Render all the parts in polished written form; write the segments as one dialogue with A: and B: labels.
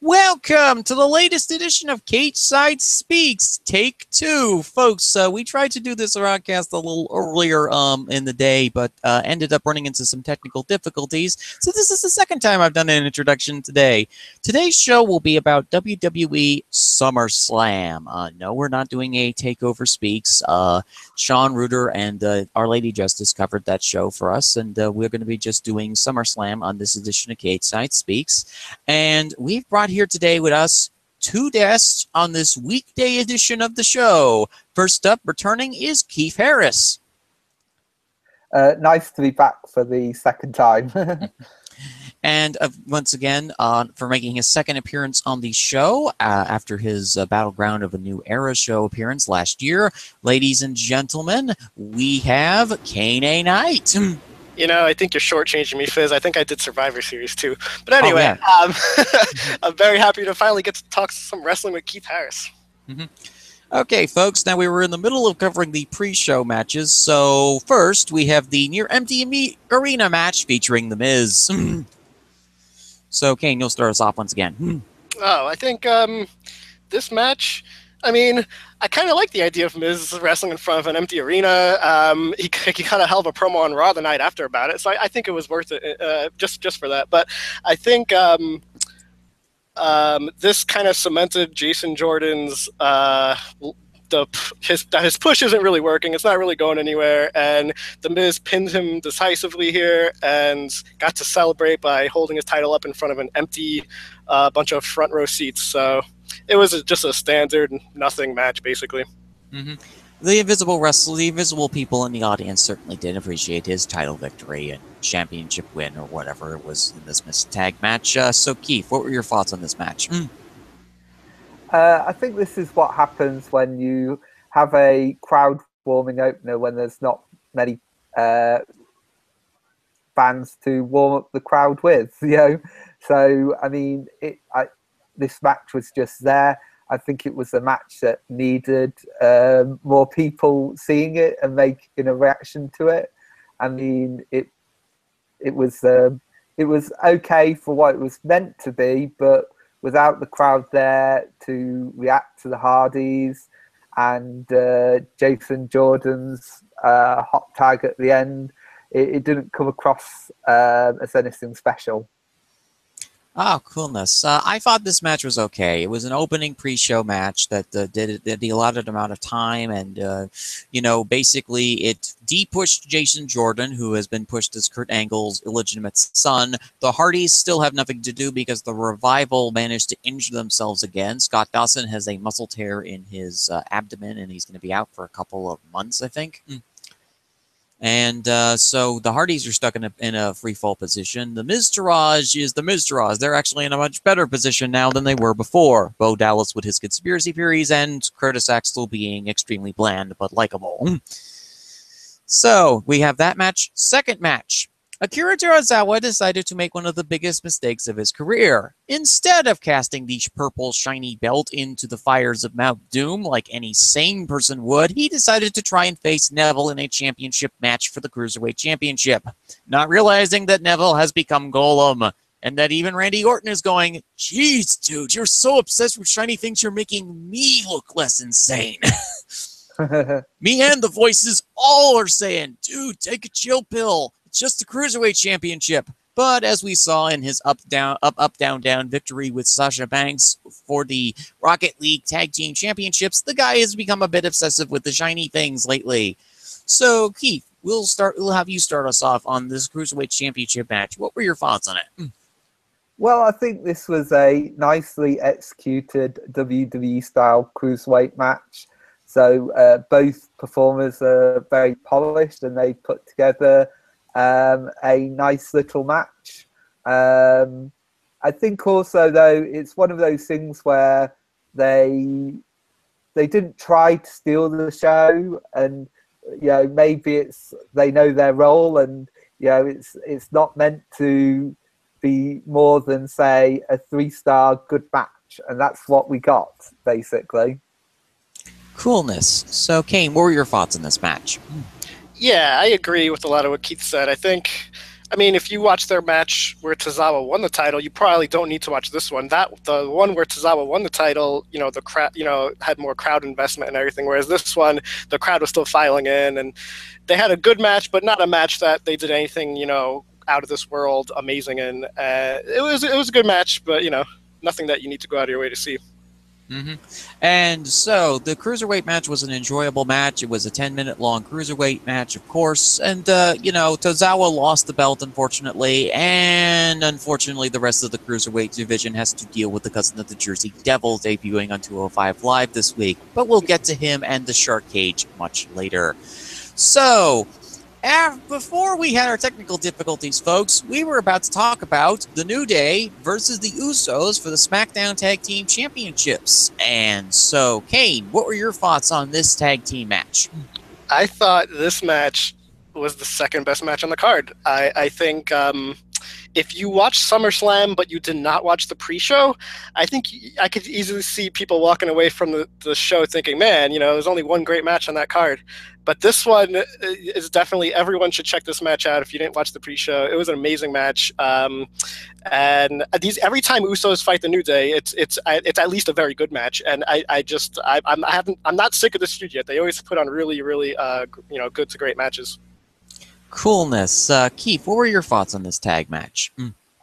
A: Welcome to the latest edition of Cageside Speaks, Take 2. Folks, we tried to do this broadcast a little earlier in the day, but ended up running into some technical difficulties. So this is the second time I've done an introduction today. Today's show will be about WWE SummerSlam. No, we're not doing a Takeover Speaks. Sean Reuter and Our Lady Justice covered that show for us, and we're going to be just doing SummerSlam on this edition of Cageside Speaks. And we've brought here today with us two guests on this weekday edition of the show. First up, returning is Keith Harris.
B: Nice to be back for the second time.
A: And once again, for making his second appearance on the show after his Battleground of a New Era show appearance last year, ladies and gentlemen, we have Kane A. Knight.
C: You know, I think you're shortchanging me, Fizz. I think I did Survivor Series too. But anyway, I'm very happy to finally get to talk some wrestling with Keith Harris.
A: Okay, folks, now we were in the middle of covering the pre-show matches. So first, we have the near empty arena match featuring The Miz. So, Kane, you'll start us off once again.
C: Oh, I think this match, I mean, I kind of like the idea of Miz wrestling in front of an empty arena. He kind of held a promo on Raw the night after about it, so I think it was worth it just for that. But I think this kind of cemented Jason Jordan's his push isn't really working. It's not really going anywhere, and The Miz pinned him decisively here and got to celebrate by holding his title up in front of an empty bunch of front row seats. So it was just a standard nothing match, basically.
A: The invisible people in the audience certainly did appreciate his title victory and championship win or whatever it was in this missed tag match. So, Keith, what were your thoughts on this match?
B: I think this is what happens when you have a crowd warming opener when there's not many fans to warm up the crowd with, you know. So, I mean, this match was just there. I think it was a match that needed more people seeing it and making a reaction to it. I mean, it was okay for what it was meant to be, but without the crowd there to react to the Hardys and Jason Jordan's hot tag at the end, it didn't come across as anything special.
A: Oh, coolness. I thought this match was okay. It was an opening pre-show match that did the allotted amount of time, and, you know, basically it de-pushed Jason Jordan, who has been pushed as Kurt Angle's illegitimate son. The Hardys still have nothing to do because the Revival managed to injure themselves again. Scott Dawson has a muscle tear in his abdomen, and he's going to be out for a couple of months, I think. And so the Hardys are stuck in a free fall position. The Miztourage is the Miztourage. They're actually in a much better position now than they were before. Bo Dallas with his conspiracy theories and Curtis Axel being extremely bland but likable. So we have that match. Second match. Akira Tozawa decided to make one of the biggest mistakes of his career. Instead of casting the purple shiny belt into the fires of Mount Doom like any sane person would, he decided to try and face Neville in a championship match for the Cruiserweight Championship, not realizing that Neville has become Golem, and that even Randy Orton is going, "Jeez, dude, you're so obsessed with shiny things, you're making me look less insane." Me and the voices all are saying, "Dude, take a chill pill. Just the Cruiserweight Championship." But as we saw in his up down victory with Sasha Banks for the Rocket League Tag Team Championships, the guy has become a bit obsessive with the shiny things lately. So Keith, we'll have you start us off on this Cruiserweight Championship match. What were your thoughts on it?
B: Well, I think this was a nicely executed WWE style Cruiserweight match. So both performers are very polished and they put together a nice little match. I think also, though, it's one of those things where they didn't try to steal the show, and you know, maybe they know their role, and you know, it's not meant to be more than, say, a 3-star good match, and that's what we got basically.
A: Coolness. So, Kane, what were your thoughts on this match?
C: Yeah, I agree with a lot of what Keith said. I think I mean, if you watch their match where Tozawa won the title, you probably don't need to watch this one. The one where Tozawa won the title, the crowd, had more crowd investment and everything. Whereas this one, the crowd was still filing in, and they had a good match, but not a match that they did anything, out of this world amazing in. It was a good match, but nothing that you need to go out of your way to see.
A: Mm-hmm. And so the cruiserweight match was an enjoyable match. It was a 10-minute long cruiserweight match, of course. And, Tozawa lost the belt, unfortunately. And unfortunately, the rest of the cruiserweight division has to deal with the cousin of the Jersey Devil debuting on 205 Live this week. But we'll get to him and the Shark Cage much later. So, before we had our technical difficulties, folks, we were about to talk about The New Day versus the Usos for the SmackDown Tag Team Championships. And so, Kane, what were your thoughts on this tag team match?
C: I thought this match was the second best match on the card. I think if you watch SummerSlam but you did not watch the pre-show, I think I could easily see people walking away from the show thinking, man, there's only one great match on that card. But this one is definitely, everyone should check this match out if you didn't watch the pre-show. It was an amazing match. And every time Usos fight the New Day, it's at least a very good match. And I'm not sick of this feud yet. They always put on really, really good to great matches.
A: Coolness. Keith, what were your thoughts on this tag match?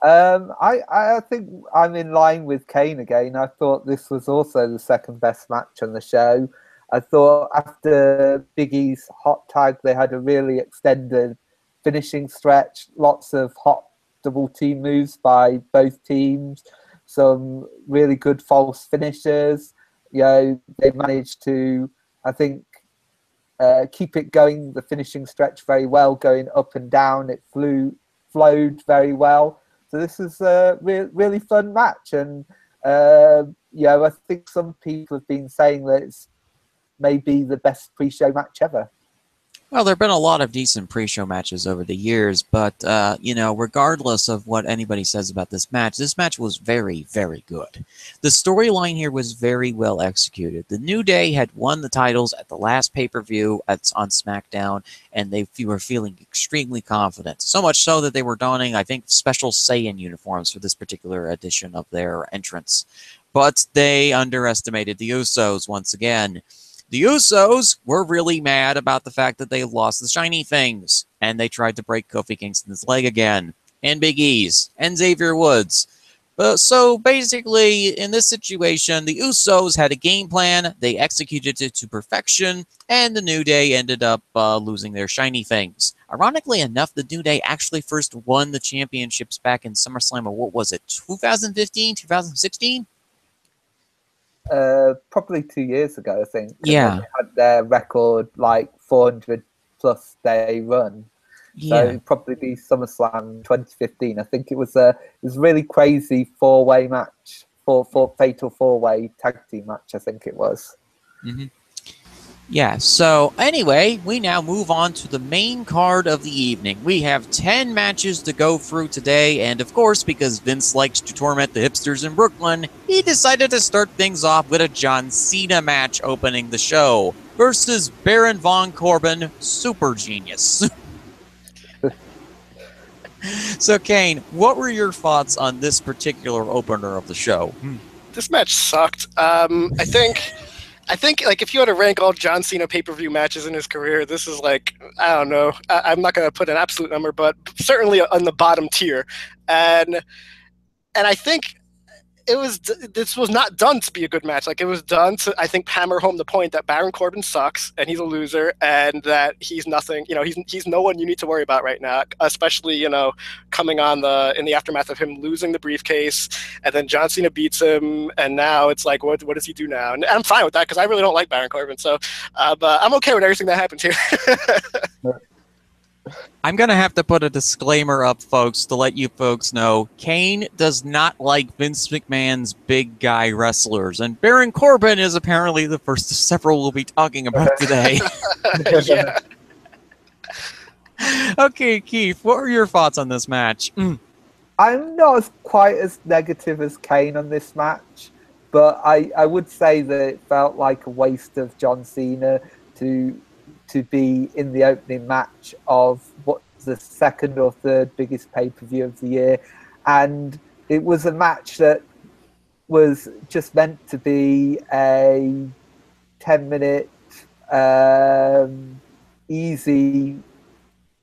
B: I think I'm in line with Kane again. I thought this was also the second best match on the show. I thought after Big E's hot tag, they had a really extended finishing stretch, lots of hot double team moves by both teams, some really good false finishes. They managed to, I think, keep it going, the finishing stretch very well, going up and down. It flowed very well. So this is a really fun match. And, I think some people have been saying that it's maybe the best pre-show match ever.
A: Well, there have been a lot of decent pre-show matches over the years, but, regardless of what anybody says about this match was very, very good. The storyline here was very well executed. The New Day had won the titles at the last pay-per-view on SmackDown, and they were feeling extremely confident. So much so that they were donning, I think, special Saiyan uniforms for this particular edition of their entrance. But they underestimated the Usos once again. The Usos were really mad about the fact that they lost the shiny things, and they tried to break Kofi Kingston's leg again, and Big E's, and Xavier Woods. So basically, in this situation, the Usos had a game plan, they executed it to perfection, and the New Day ended up losing their shiny things. Ironically enough, the New Day actually first won the championships back in SummerSlam, or what was it, 2015, 2016?
B: Probably 2 years ago, I think.
A: Yeah.
B: They had their record 400 plus day run.
A: Yeah.
B: So it'd probably be SummerSlam 2015. I think it was a really crazy four-way match, fatal four-way tag team match, I think it was.
A: Mm-hmm. Yeah, so anyway, we now move on to the main card of the evening. We have 10 matches to go through today, and of course, because Vince likes to torment the hipsters in Brooklyn, he decided to start things off with a John Cena match opening the show versus Baron Von Corbin, Super Genius. So, Kane, what were your thoughts on this particular opener of the show?
C: This match sucked. I think if you had to rank all John Cena pay-per-view matches in his career, this is I don't know. I'm not going to put an absolute number, but certainly on the bottom tier. And I think this was not done to be a good match. It was done to, I think, hammer home the point that Baron Corbin sucks and he's a loser and that he's nothing. He's no one you need to worry about right now, especially coming on in the aftermath of him losing the briefcase, and then John Cena beats him, and now it's what does he do now? And I'm fine with that because I really don't like Baron Corbin, so but I'm okay with everything that happens here.
A: I'm going to have to put a disclaimer up, folks, to let you folks know. Kane does not like Vince McMahon's big guy wrestlers, and Baron Corbin is apparently the first of several we'll be talking about today.
C: Yeah.
A: Okay, Keith, what were your thoughts on this match?
B: I'm not quite as negative as Kane on this match, but I would say that it felt like a waste of John Cena to be in the opening match of what the second or third biggest pay-per-view of the year. And it was a match that was just meant to be a 10-minute easy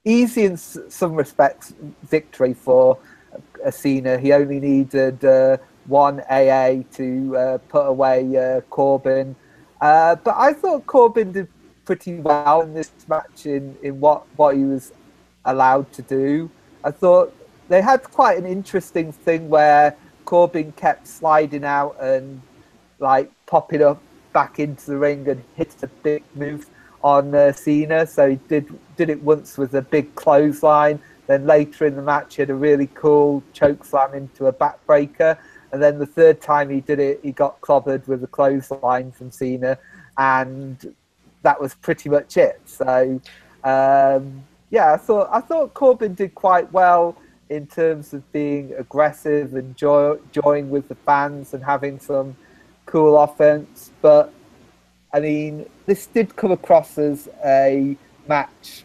B: in some respects victory for Cena. He only needed one AA to put away Corbin. But I thought Corbin did pretty well in this match in what he was allowed to do. I thought they had quite an interesting thing where Corbin kept sliding out and like popping up back into the ring and hit a big move on Cena. So he did it once with a big clothesline. Then later in the match, he had a really cool choke slam into a backbreaker. And then the third time he did it, he got clobbered with a clothesline from Cena. And that was pretty much it. So, yeah, I thought Corbin did quite well in terms of being aggressive and joining with the fans and having some cool offense. But, I mean, this did come across as a match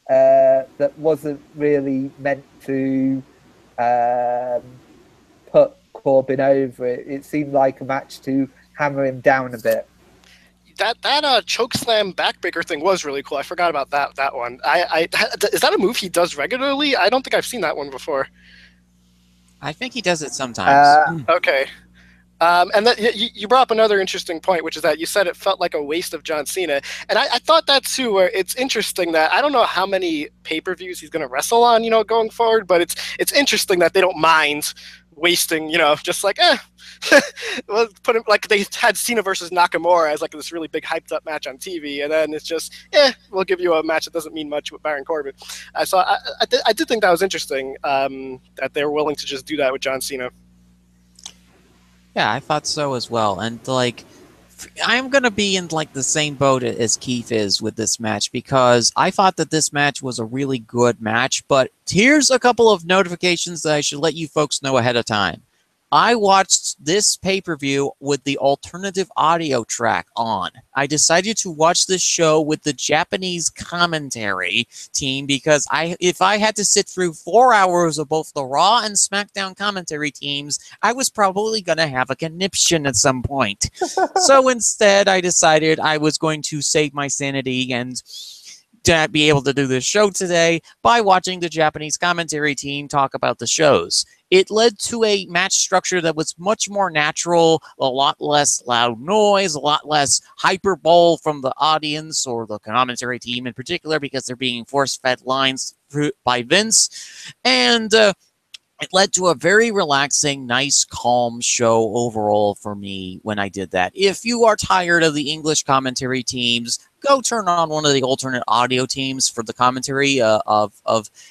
B: that wasn't really meant to put Corbin over. It seemed like a match to hammer him down a bit.
C: That chokeslam backbreaker thing was really cool. I forgot about that one. Is that a move he does regularly? I don't think I've seen that one before.
A: I think he does it sometimes.
C: Okay. And that, you brought up another interesting point, which is that you said it felt like a waste of John Cena. And I thought that too, where it's interesting that I don't know how many pay-per-views he's going to wrestle on, going forward, but it's interesting that they don't mind wasting, just like, well, put him like they had Cena versus Nakamura as like this really big hyped up match on TV, and then it's just, we'll give you a match that doesn't mean much with Baron Corbin. So I did think that was interesting, that they were willing to just do that with John Cena.
A: Yeah, I thought so as well. And like, I'm going to be in like the same boat as Keith is with this match, because I thought that this match was a really good match. But here's a couple of notifications that I should let you folks know ahead of time. I watched this pay-per-view with the alternative audio track on. I decided to watch this show with the Japanese commentary team because if I had to sit through 4 hours of both the Raw and SmackDown commentary teams, I was probably going to have a conniption at some point. So instead, I decided I was going to save my sanity and to be able to do this show today by watching the Japanese commentary team talk about the shows. It led to a match structure that was much more natural, a lot less loud noise, a lot less hyperbole from the audience or the commentary team in particular, because they're being force-fed lines by Vince. And it led to a very relaxing, nice, calm show overall for me when I did that. If you are tired of the English commentary teams, go turn on one of the alternate audio teams for the commentary of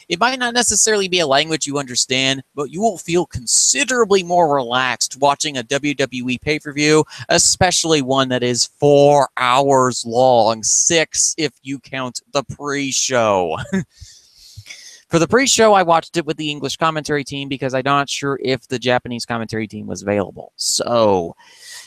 A: it might not necessarily be a language you understand, but you will feel considerably more relaxed watching a WWE pay-per-view, especially one that is 4 hours long, 6 if you count the pre-show. For the pre-show, I watched it with the English commentary team because I'm not sure if the Japanese commentary team was available. So,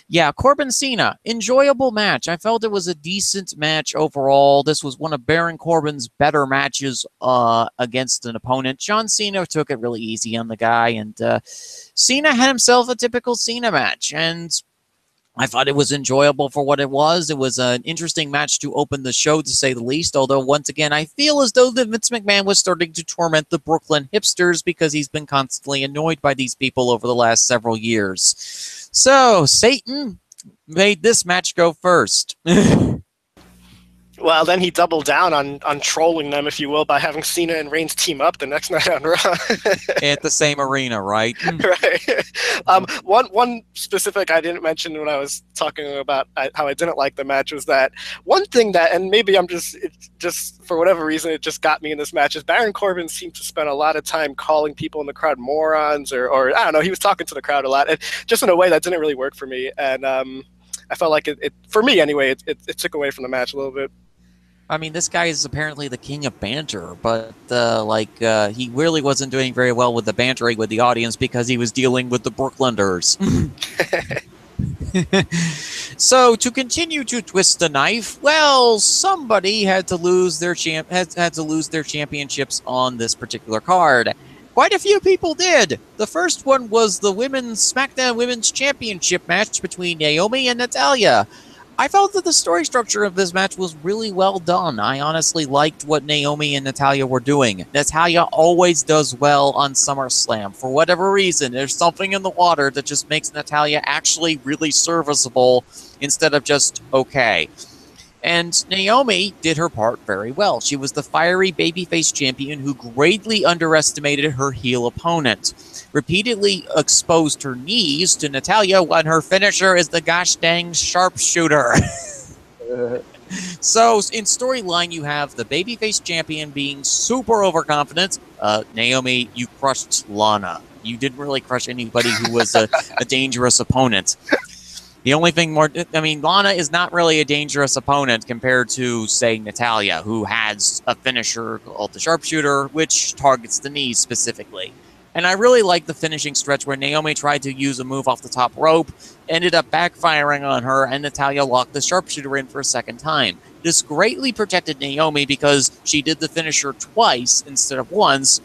A: yeah, Corbin Cena, enjoyable match. I felt it was a decent match overall. This was one of Baron Corbin's better matches against an opponent. John Cena took it really easy on the guy, and Cena had himself a typical Cena match, and I thought it was enjoyable for what it was. It was an interesting match to open the show, to say the least, although once again, I feel as though that Vince McMahon was starting to torment the Brooklyn hipsters because he's been constantly annoyed by these people over the last several years. So, Satan made this match go first.
C: Well, then he doubled down on trolling them, if you will, by having Cena and Reigns team up the next night on Raw.
A: At the same arena, right?
C: Right. One specific I didn't mention when I was talking about how I didn't like the match was that one thing that, and maybe I'm just for whatever reason, it just got me in this match, is Baron Corbin seemed to spend a lot of time calling people in the crowd morons, or I don't know, he was talking to the crowd a lot, and just in a way that didn't really work for me. And I felt like it for me anyway, it took away from the match a little bit.
A: I mean, this guy is apparently the king of banter, but he really wasn't doing very well with the bantering with the audience because he was dealing with the Brooklyners. So to continue to twist the knife, well, somebody had to lose their had to lose their championships on this particular card. Quite a few people did. The first one was the women's SmackDown Women's Championship match between Naomi and Natalya. I felt that the story structure of this match was really well done. I honestly liked what Naomi and Natalya were doing. Natalya always does well on SummerSlam. For whatever reason, there's something in the water that just makes Natalya actually really serviceable instead of just okay. And Naomi did her part very well. She was the fiery babyface champion who greatly underestimated her heel opponent. Repeatedly exposed her knees to Natalya when her finisher is the gosh dang sharpshooter. So in storyline, you have the babyface champion being super overconfident. Naomi, you crushed Lana. You didn't really crush anybody who was a dangerous opponent. The only thing more, I mean, Lana is not really a dangerous opponent compared to, say, Natalya, who has a finisher called the sharpshooter, which targets the knees specifically. And I really like the finishing stretch where Naomi tried to use a move off the top rope, ended up backfiring on her, and Natalya locked the sharpshooter in for a second time. This greatly protected Naomi because she did the finisher twice instead of once.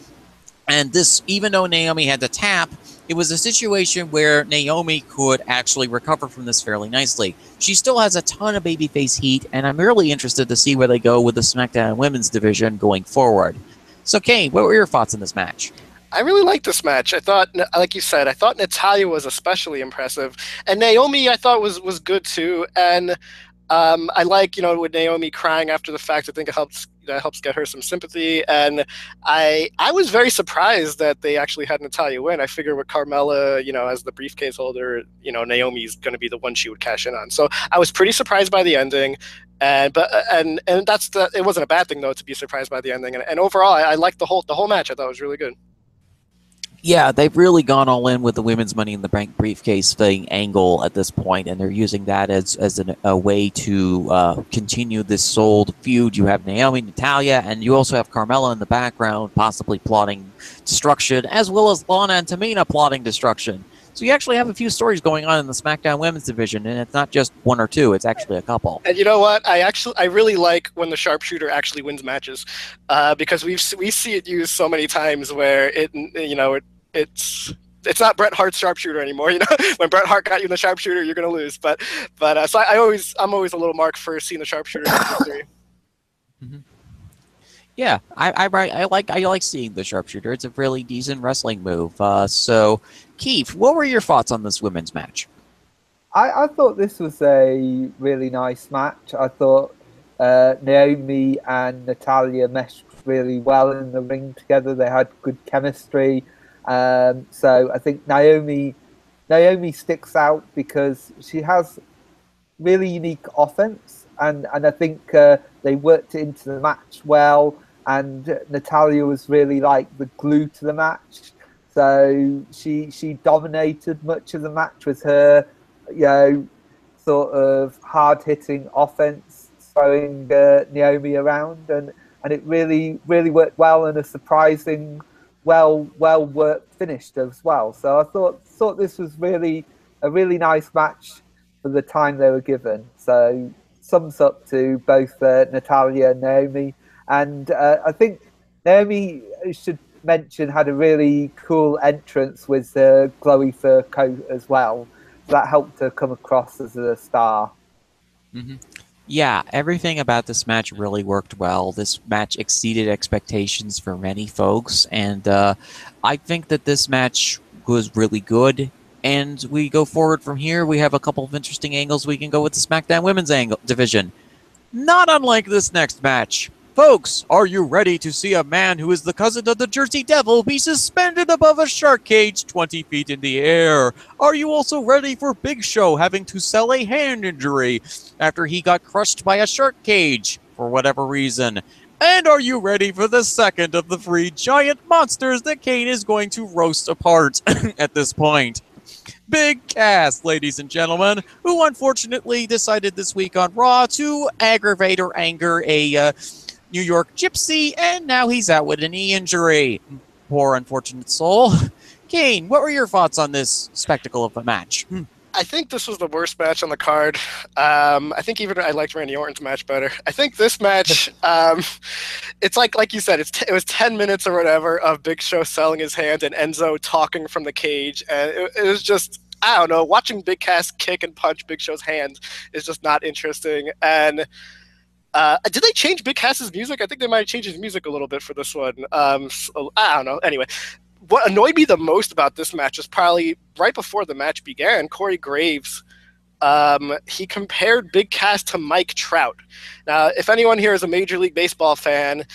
A: And this, even though Naomi had to tap, it was a situation where Naomi could actually recover from this fairly nicely. She still has a ton of babyface heat, and I'm really interested to see where they go with the SmackDown Women's division going forward. So, Kane, what were your thoughts on this match?
C: I really liked this match. I thought, like you said, I thought Natalya was especially impressive, and Naomi I thought was good too. And I like, with Naomi crying after the fact. I think it helps get her some sympathy. And I was very surprised that they actually had Natalya win. I figured with Carmella, as the briefcase holder, Naomi's going to be the one she would cash in on. So I was pretty surprised by the ending. And it wasn't a bad thing though to be surprised by the ending. And overall, I liked the whole match. I thought it was really good.
A: Yeah, they've really gone all in with the women's Money in the Bank briefcase thing angle at this point, and they're using that as a way to continue this sold feud. You have Naomi, Natalya, and you also have Carmella in the background, possibly plotting destruction, as well as Lana and Tamina plotting destruction. So you actually have a few stories going on in the SmackDown Women's division, and it's not just one or two; it's actually a couple.
C: And you know what? I really like when the sharpshooter actually wins matches, because we see it used so many times where it's not Bret Hart's sharpshooter anymore. When Bret Hart got you in the sharpshooter, you're gonna lose. But so I'm always a little mark for seeing the sharpshooter in history.
A: Mm-hmm. Yeah, I like seeing the sharpshooter. It's a really decent wrestling move. So, Keith, what were your thoughts on this women's match?
B: I thought this was a really nice match. I thought Naomi and Natalya meshed really well in the ring together. They had good chemistry. So I think Naomi sticks out because she has really unique offense, and I think they worked it into the match well. And Natalya was really like the glue to the match. So she dominated much of the match with her, sort of hard-hitting offense, throwing Naomi around, and it really worked well, and a surprising well worked finished as well. So I thought this was really a really nice match for the time they were given. So thumbs up to both Natalya and Naomi. And I think Naomi, should mention, had a really cool entrance with the glowy fur coat as well. So that helped her come across as a star.
A: Mm-hmm. Yeah, everything about this match really worked well. This match exceeded expectations for many folks, and I think that this match was really good. And we go forward from here. We have a couple of interesting angles we can go with the SmackDown Women's division. Not unlike this next match. Folks, are you ready to see a man who is the cousin of the Jersey Devil be suspended above a shark cage 20 feet in the air? Are you also ready for Big Show having to sell a hand injury after he got crushed by a shark cage for whatever reason? And are you ready for the second of the three giant monsters that Kane is going to roast apart at this point? Big Cass, ladies and gentlemen, who unfortunately decided this week on Raw to aggravate or anger a New York Gypsy, and now he's out with a knee injury. Poor unfortunate soul. Kane, what were your thoughts on this spectacle of a match?
C: I think this was the worst match on the card. I think even I liked Randy Orton's match better. I think this match, it's like you said, it was 10 minutes or whatever of Big Show selling his hand and Enzo talking from the cage, and it was just, I don't know, watching Big Cass kick and punch Big Show's hand is just not interesting. And did they change Big Cass's music? I think they might have changed his music a little bit for this one. So, I don't know. Anyway, what annoyed me the most about this match is probably right before the match began, Corey Graves, he compared Big Cass to Mike Trout. Now, if anyone here is a Major League Baseball fan,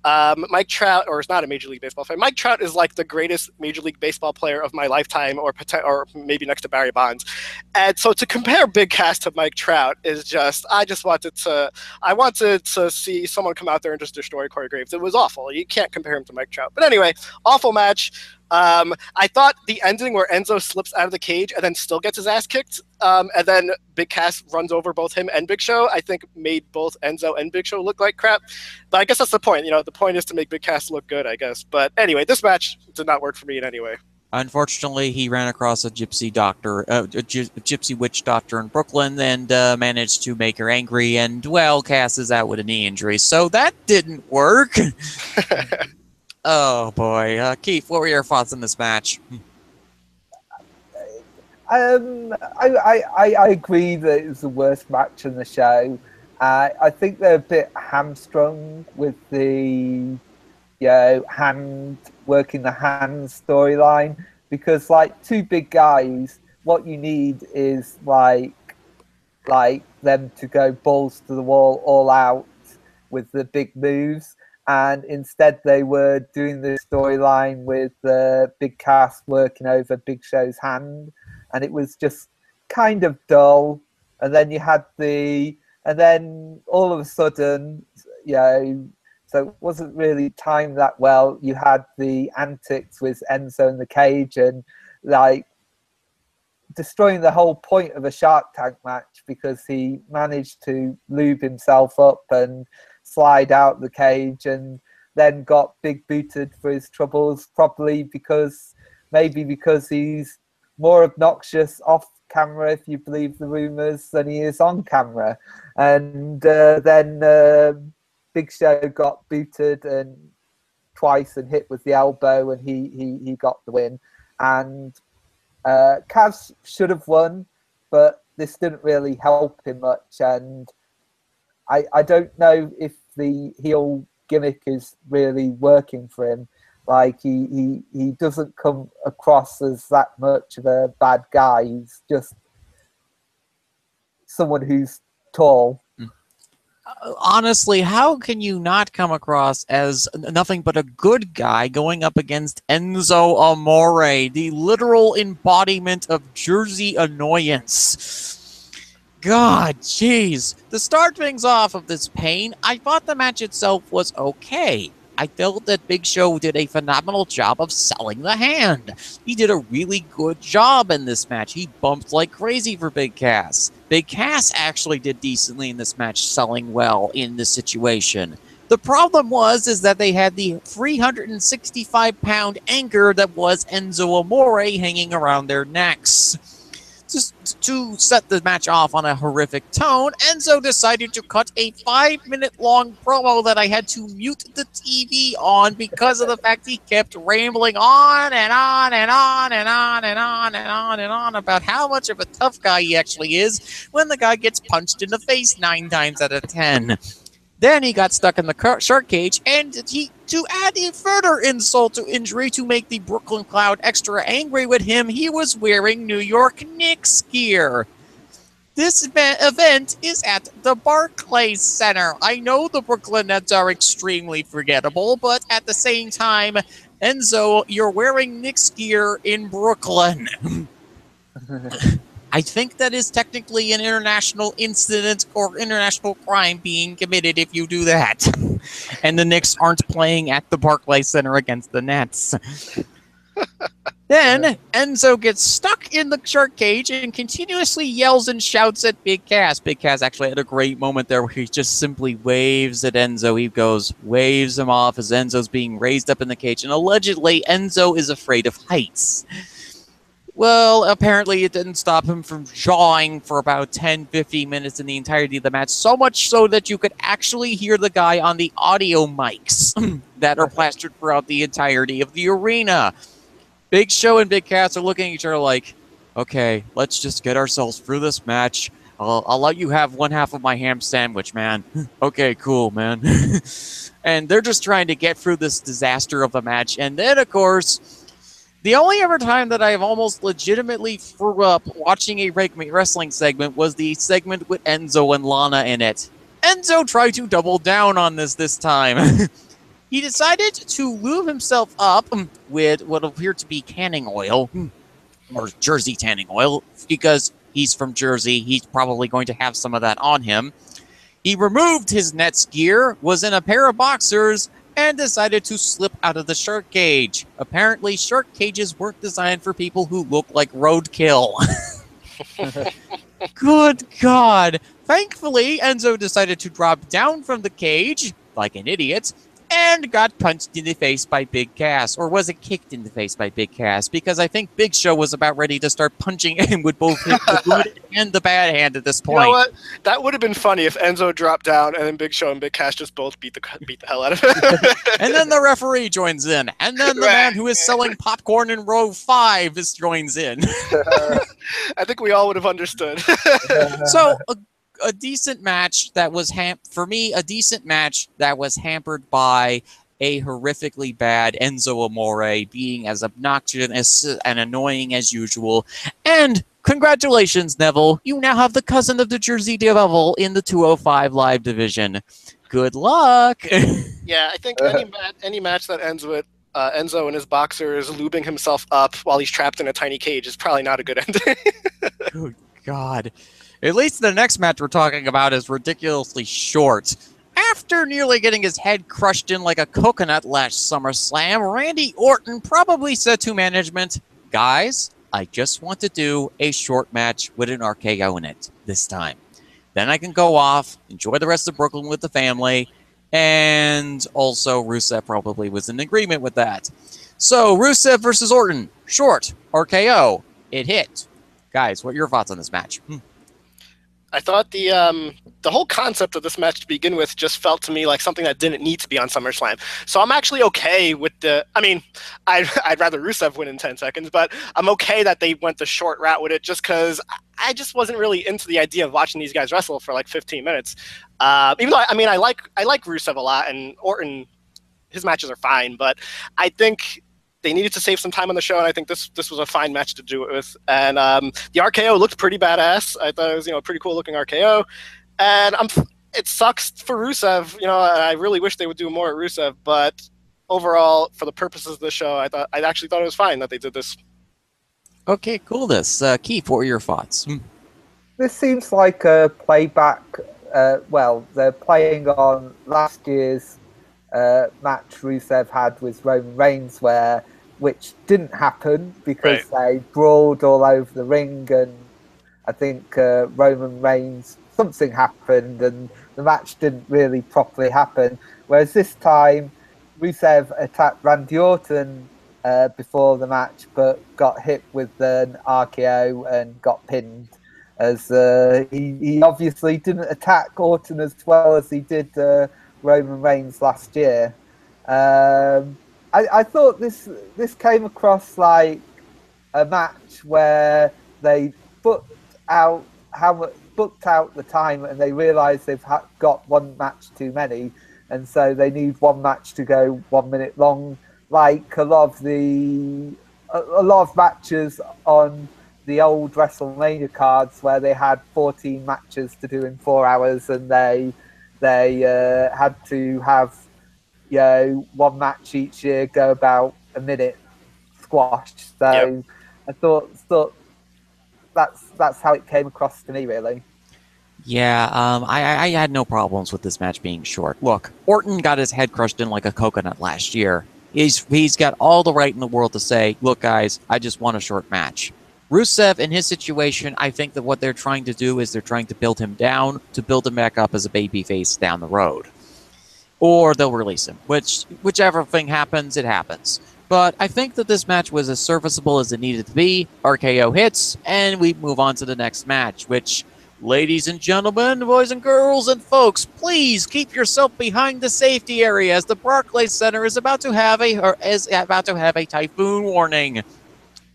C: Mike Trout, or is not a Major League Baseball fan, Mike Trout is like the greatest Major League Baseball player of my lifetime, or maybe next to Barry Bonds. And so to compare Big Cass to Mike Trout is just, I wanted to see someone come out there and just destroy Corey Graves. It was awful. You can't compare him to Mike Trout. But anyway, awful match. I thought the ending where Enzo slips out of the cage and then still gets his ass kicked, and then Big Cass runs over both him and Big Show, I think made both Enzo and Big Show look like crap. But I guess that's the point. You know, the point is to make Big Cass look good, I guess. But anyway, this match did not work for me in any way.
A: Unfortunately, he ran across a gypsy witch doctor in Brooklyn and managed to make her angry. And, well, Cass is out with a knee injury, so that didn't work. Oh, boy. Keith, what were your thoughts on this match?
B: I agree that it was the worst match in the show. I think they're a bit hamstrung with the hand working the hand storyline, because like two big guys, what you need is like them to go balls to the wall, all out with the big moves. And instead, they were doing the storyline with Big Cass working over Big Show's hand, and it was just kind of dull. And then you had and then all of a sudden, so it wasn't really timed that well. You had the antics with Enzo in the cage and like destroying the whole point of a Shark Tank match, because he managed to lube himself up and slide out the cage and then got big booted for his troubles, probably because he's more obnoxious off camera, if you believe the rumors, than he is on camera. And then Big Show got booted and twice and hit with the elbow, and he got the win. And Kaz should have won, but this didn't really help him much. And I don't know if the heel gimmick is really working for him. Like he doesn't come across as that much of a bad guy. He's just someone who's tall.
A: Honestly, how can you not come across as nothing but a good guy going up against Enzo Amore, the literal embodiment of Jersey annoyance? God, jeez. To start things off of this pain, I thought the match itself was okay. I felt that Big Show did a phenomenal job of selling the hand. He did a really good job in this match. He bumped like crazy for Big Cass. Big Cass actually did decently in this match, selling well in this situation. The problem is that they had the 365-pound anchor that was Enzo Amore hanging around their necks. Just to set the match off on a horrific tone, Enzo decided to cut a 5-minute-long promo that I had to mute the TV on because of the fact he kept rambling on and on and on and on and on and on and on about how much of a tough guy he actually is when the guy gets punched in the face 9 times out of 10. Then he got stuck in the shark cage, and to add a further insult to injury to make the Brooklyn crowd extra angry with him, he was wearing New York Knicks gear. This event is at the Barclays Center. I know the Brooklyn Nets are extremely forgettable, but at the same time, Enzo, you're wearing Knicks gear in Brooklyn. I think that is technically an international incident or international crime being committed if you do that. And the Knicks aren't playing at the Barclays Center against the Nets. Then Enzo gets stuck in the shark cage and continuously yells and shouts at Big Cass. Big Cass actually had a great moment there where he just simply waves at Enzo. He waves him off as Enzo's being raised up in the cage. And allegedly, Enzo is afraid of heights. Well, apparently it didn't stop him from jawing for about 10-15 minutes in the entirety of the match, so much so that you could actually hear the guy on the audio mics that are plastered throughout the entirety of the arena. Big Show and Big Cass are looking at each other like, okay, let's just get ourselves through this match. I'll let you have one half of my ham sandwich, man. Okay, cool, man. And they're just trying to get through this disaster of a match. And then, of course, the only ever time that I've almost legitimately threw up watching a wrestling segment was the segment with Enzo and Lana in it. Enzo tried to double down on this time. He decided to lube himself up with what appeared to be canning oil, or Jersey tanning oil, because he's from Jersey. He's probably going to have some of that on him. He removed his Nets gear, was in a pair of boxers, and decided to slip out of the shark cage. Apparently, shark cages weren't designed for people who look like roadkill. Good God. Thankfully, Enzo decided to drop down from the cage, like an idiot, and got punched in the face by Big Cass. Or was it kicked in the face by Big Cass? Because I think Big Show was about ready to start punching him with both the good and the bad hand at this point.
C: You know what? That would have been funny if Enzo dropped down and then Big Show and Big Cass just both beat the hell out of him.
A: And then the referee joins in. And then the man who is selling popcorn in row 5 joins in.
C: I think we all would have understood.
A: So, a decent match that was for me, a decent match that was hampered by a horrifically bad Enzo Amore being as obnoxious and annoying as usual. And congratulations, Neville. You now have the cousin of the Jersey Devil in the 205 Live division. Good luck.
C: Yeah, I think any match that ends with Enzo and his boxers lubing himself up while he's trapped in a tiny cage is probably not a good ending.
A: Good God. At least the next match we're talking about is ridiculously short. After nearly getting his head crushed in like a coconut last SummerSlam, Randy Orton probably said to management, guys, I just want to do a short match with an RKO in it this time. Then I can go off, enjoy the rest of Brooklyn with the family, and also Rusev probably was in agreement with that. So, Rusev versus Orton, short, RKO, it hit. Guys, what are your thoughts on this match?
C: I thought the whole concept of this match to begin with just felt to me like something that didn't need to be on SummerSlam. So I'm actually okay with the. I mean, I'd rather Rusev win in 10 seconds, but I'm okay that they went the short route with it, just because I just wasn't really into the idea of watching these guys wrestle for like 15 minutes. Even though I like Rusev a lot, and Orton, his matches are fine, but I think they needed to save some time on the show, and I think this was a fine match to do it with. And the RKO looked pretty badass. I thought it was a pretty cool looking RKO. And it sucks for Rusev. I really wish they would do more at Rusev. But overall, for the purposes of the show, I actually thought it was fine that they did this.
A: Okay, cool. Keith, what were your thoughts?
B: This seems like a playback. Well, they're playing on last year's match Rusev had with Roman Reigns, which didn't happen because they brawled all over the ring, and I think Roman Reigns, something happened and the match didn't really properly happen. Whereas this time, Rusev attacked Randy Orton before the match, but got hit with an RKO and got pinned, as he obviously didn't attack Orton as well as he did Roman Reigns last year. I thought this came across like a match where they booked out the time, and they realised they've got one match too many, and so they need one match to go 1 minute long. Like a lot of matches on the old WrestleMania cards, where they had 14 matches to do in 4 hours, and they had to have one match each year go about a minute squashed. So I thought that's how it came across to me, really.
A: Yeah, I had no problems with this match being short. Look, Orton got his head crushed in like a coconut last year. He's got all the right in the world to say, look, guys, I just want a short match. Rusev, in his situation, I think that what they're trying to do is they're trying to build him down to build him back up as a babyface down the road. Or they'll release him, whichever thing happens, it happens. But I think that this match was as serviceable as it needed to be. RKO hits, and we move on to the next match, which, ladies and gentlemen, boys and girls and folks, please keep yourself behind the safety area as the Barclays Center is about to have a typhoon warning.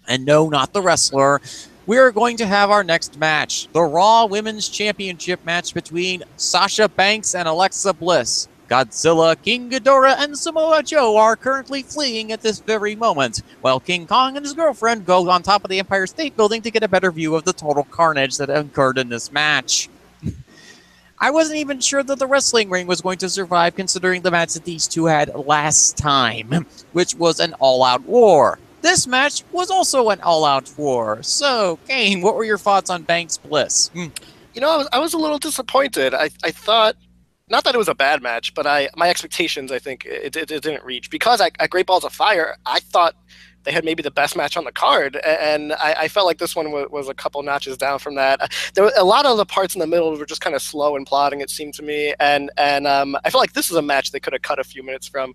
A: And no, not the wrestler. We are going to have our next match, the Raw Women's Championship match between Sasha Banks and Alexa Bliss. Godzilla, King Ghidorah, and Samoa Joe are currently fleeing at this very moment, while King Kong and his girlfriend go on top of the Empire State Building to get a better view of the total carnage that occurred in this match. I wasn't even sure that the wrestling ring was going to survive, considering the match that these two had last time, which was an all-out war. This match was also an all-out war. So, Kane, what were your thoughts on Banks Bliss?
C: You know, I was a little disappointed. I thought, not that it was a bad match, but my expectations, I think, it didn't reach. Because at Great Balls of Fire, I thought they had maybe the best match on the card, and I felt like this one was a couple notches down from that. There were a lot of the parts in the middle were just kind of slow and plodding, it seemed to me, and I felt like this is a match they could have cut a few minutes from.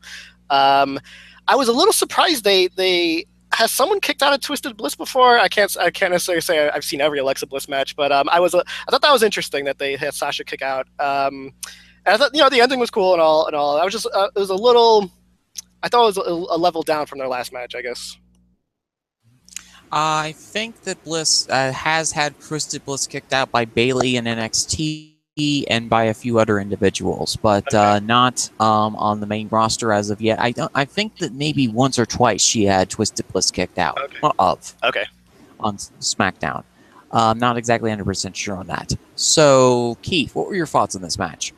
C: I was a little surprised they has someone kicked out of Twisted Bliss before? I can't necessarily say I've seen every Alexa Bliss match, but I thought that was interesting that they had Sasha kick out. And I thought, you know, the ending was cool and all. I was just it was a little. I thought it was a level down from their last match, I guess.
A: I think that Bliss has had Twisted Bliss kicked out by Bayley in NXT and by a few other individuals, but not on the main roster as of yet. I think that maybe once or twice she had Twisted Bliss kicked out on SmackDown. Not exactly 100% sure on that. So, Keith, what were your thoughts on this match?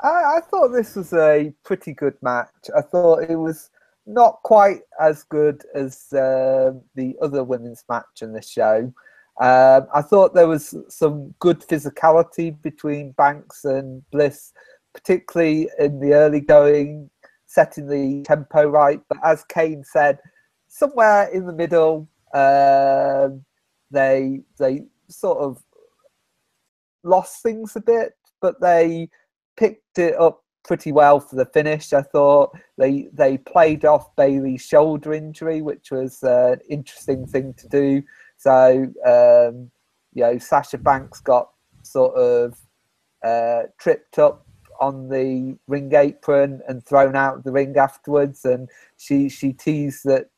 B: I thought this was a pretty good match. I thought it was not quite as good as the other women's match in the show. I thought there was some good physicality between Banks and Bliss, particularly in the early going, setting the tempo right. But as Kane said, somewhere in the middle, they sort of lost things a bit, but they picked it up pretty well for the finish. I thought they played off Bayley's shoulder injury, which was an interesting thing to do. So, you know, Sasha Banks got sort of tripped up on the ring apron and thrown out of the ring afterwards. And she teased that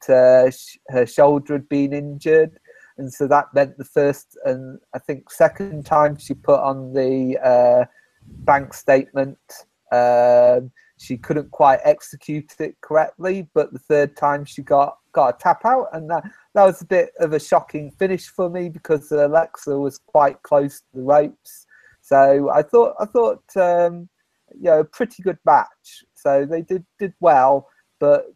B: her shoulder had been injured. And so that meant the first and I think second time she put on the bank statement, she couldn't quite execute it correctly, but the third time she got a tap out, and that was a bit of a shocking finish for me because Alexa was quite close to the ropes. So I thought you know, a pretty good match. So they did well, but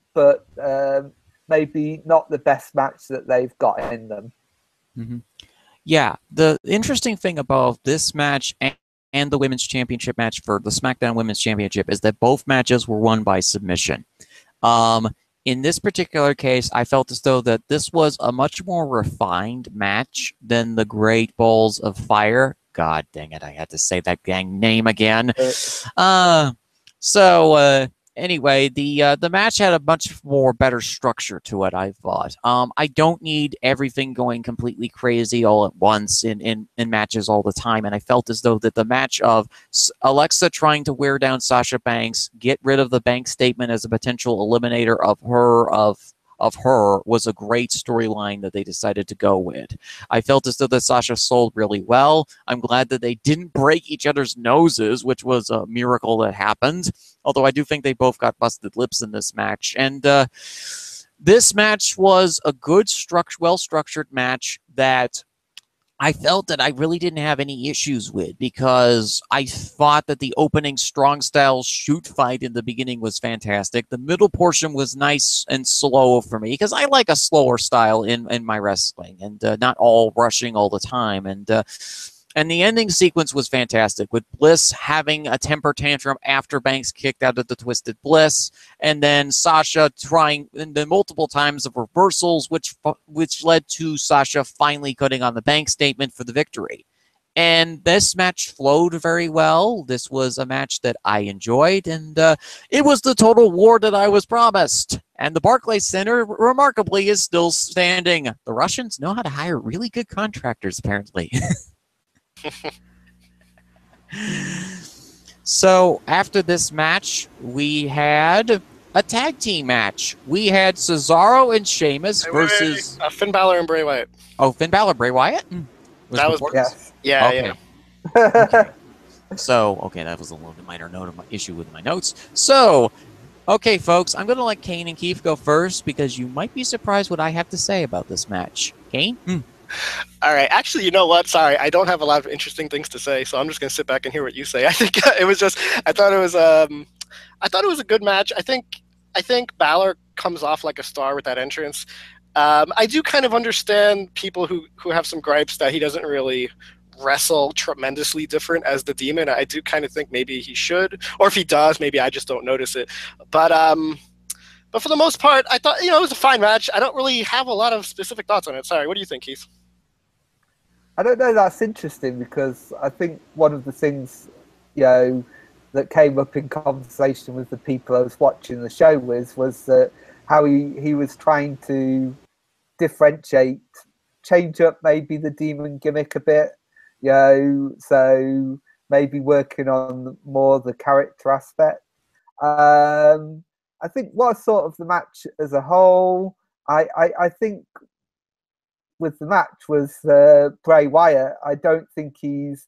B: maybe not the best match that they've got in them.
A: Mm-hmm. Yeah, the interesting thing about this match and the Women's Championship match for the SmackDown Women's Championship is that both matches were won by submission. In this particular case, I felt as though that this was a much more refined match than the Great Balls of Fire. God dang it, I had to say that gang name again. Anyway, the match had a much more better structure to it, I thought. I don't need everything going completely crazy all at once in matches all the time, and I felt as though that the match of Alexa trying to wear down Sasha Banks, get rid of the bank statement as a potential eliminator of her was a great storyline that they decided to go with. I felt as though that Sasha sold really well. I'm glad that they didn't break each other's noses, which was a miracle that happened. Although I do think they both got busted lips in this match. And this match was a good, well-structured match that I felt that I really didn't have any issues with, because I thought that the opening strong style shoot fight in the beginning was fantastic. The middle portion was nice and slow for me, because I like a slower style in my wrestling, and not all rushing all the time. And the ending sequence was fantastic, with Bliss having a temper tantrum after Banks kicked out of the Twisted Bliss, and then Sasha trying the multiple times of reversals, which led to Sasha finally cutting on the bank statement for the victory. And this match flowed very well. This was a match that I enjoyed, and it was the total war that I was promised. And the Barclays Center, remarkably, is still standing. The Russians know how to hire really good contractors, apparently. So after this match, we had a tag team match. We had Cesaro and Sheamus versus
C: Finn Balor and Bray Wyatt.
A: Oh, Finn Balor, Bray Wyatt.
C: That was
B: Yes.
C: Yeah,
A: okay.
C: yeah.
A: Okay. So, okay, that was a little bit minor note of my issue with my notes. So, okay, folks, I'm going to let Kane and Keith go first because you might be surprised what I have to say about this match. Kane?
C: All right. Actually, you know what? Sorry, I don't have a lot of interesting things to say, so I'm just going to sit back and hear what you say. I think it was just. I thought it was a good match. I think Balor comes off like a star with that entrance. I do kind of understand people who have some gripes that he doesn't really wrestle tremendously different as the Demon. I do kind of think maybe he should, or if he does, maybe I just don't notice it. But for the most part, I thought it was a fine match. I don't really have a lot of specific thoughts on it. Sorry, what do you think, Keith?
B: I don't know. That's interesting because I think one of the things that came up in conversation with the people I was watching the show with was that how he was trying to differentiate, change up maybe the Demon gimmick a bit. So maybe working on more the character aspect. I think what sort of the match as a whole, I think with the match was Bray Wyatt. I don't think he's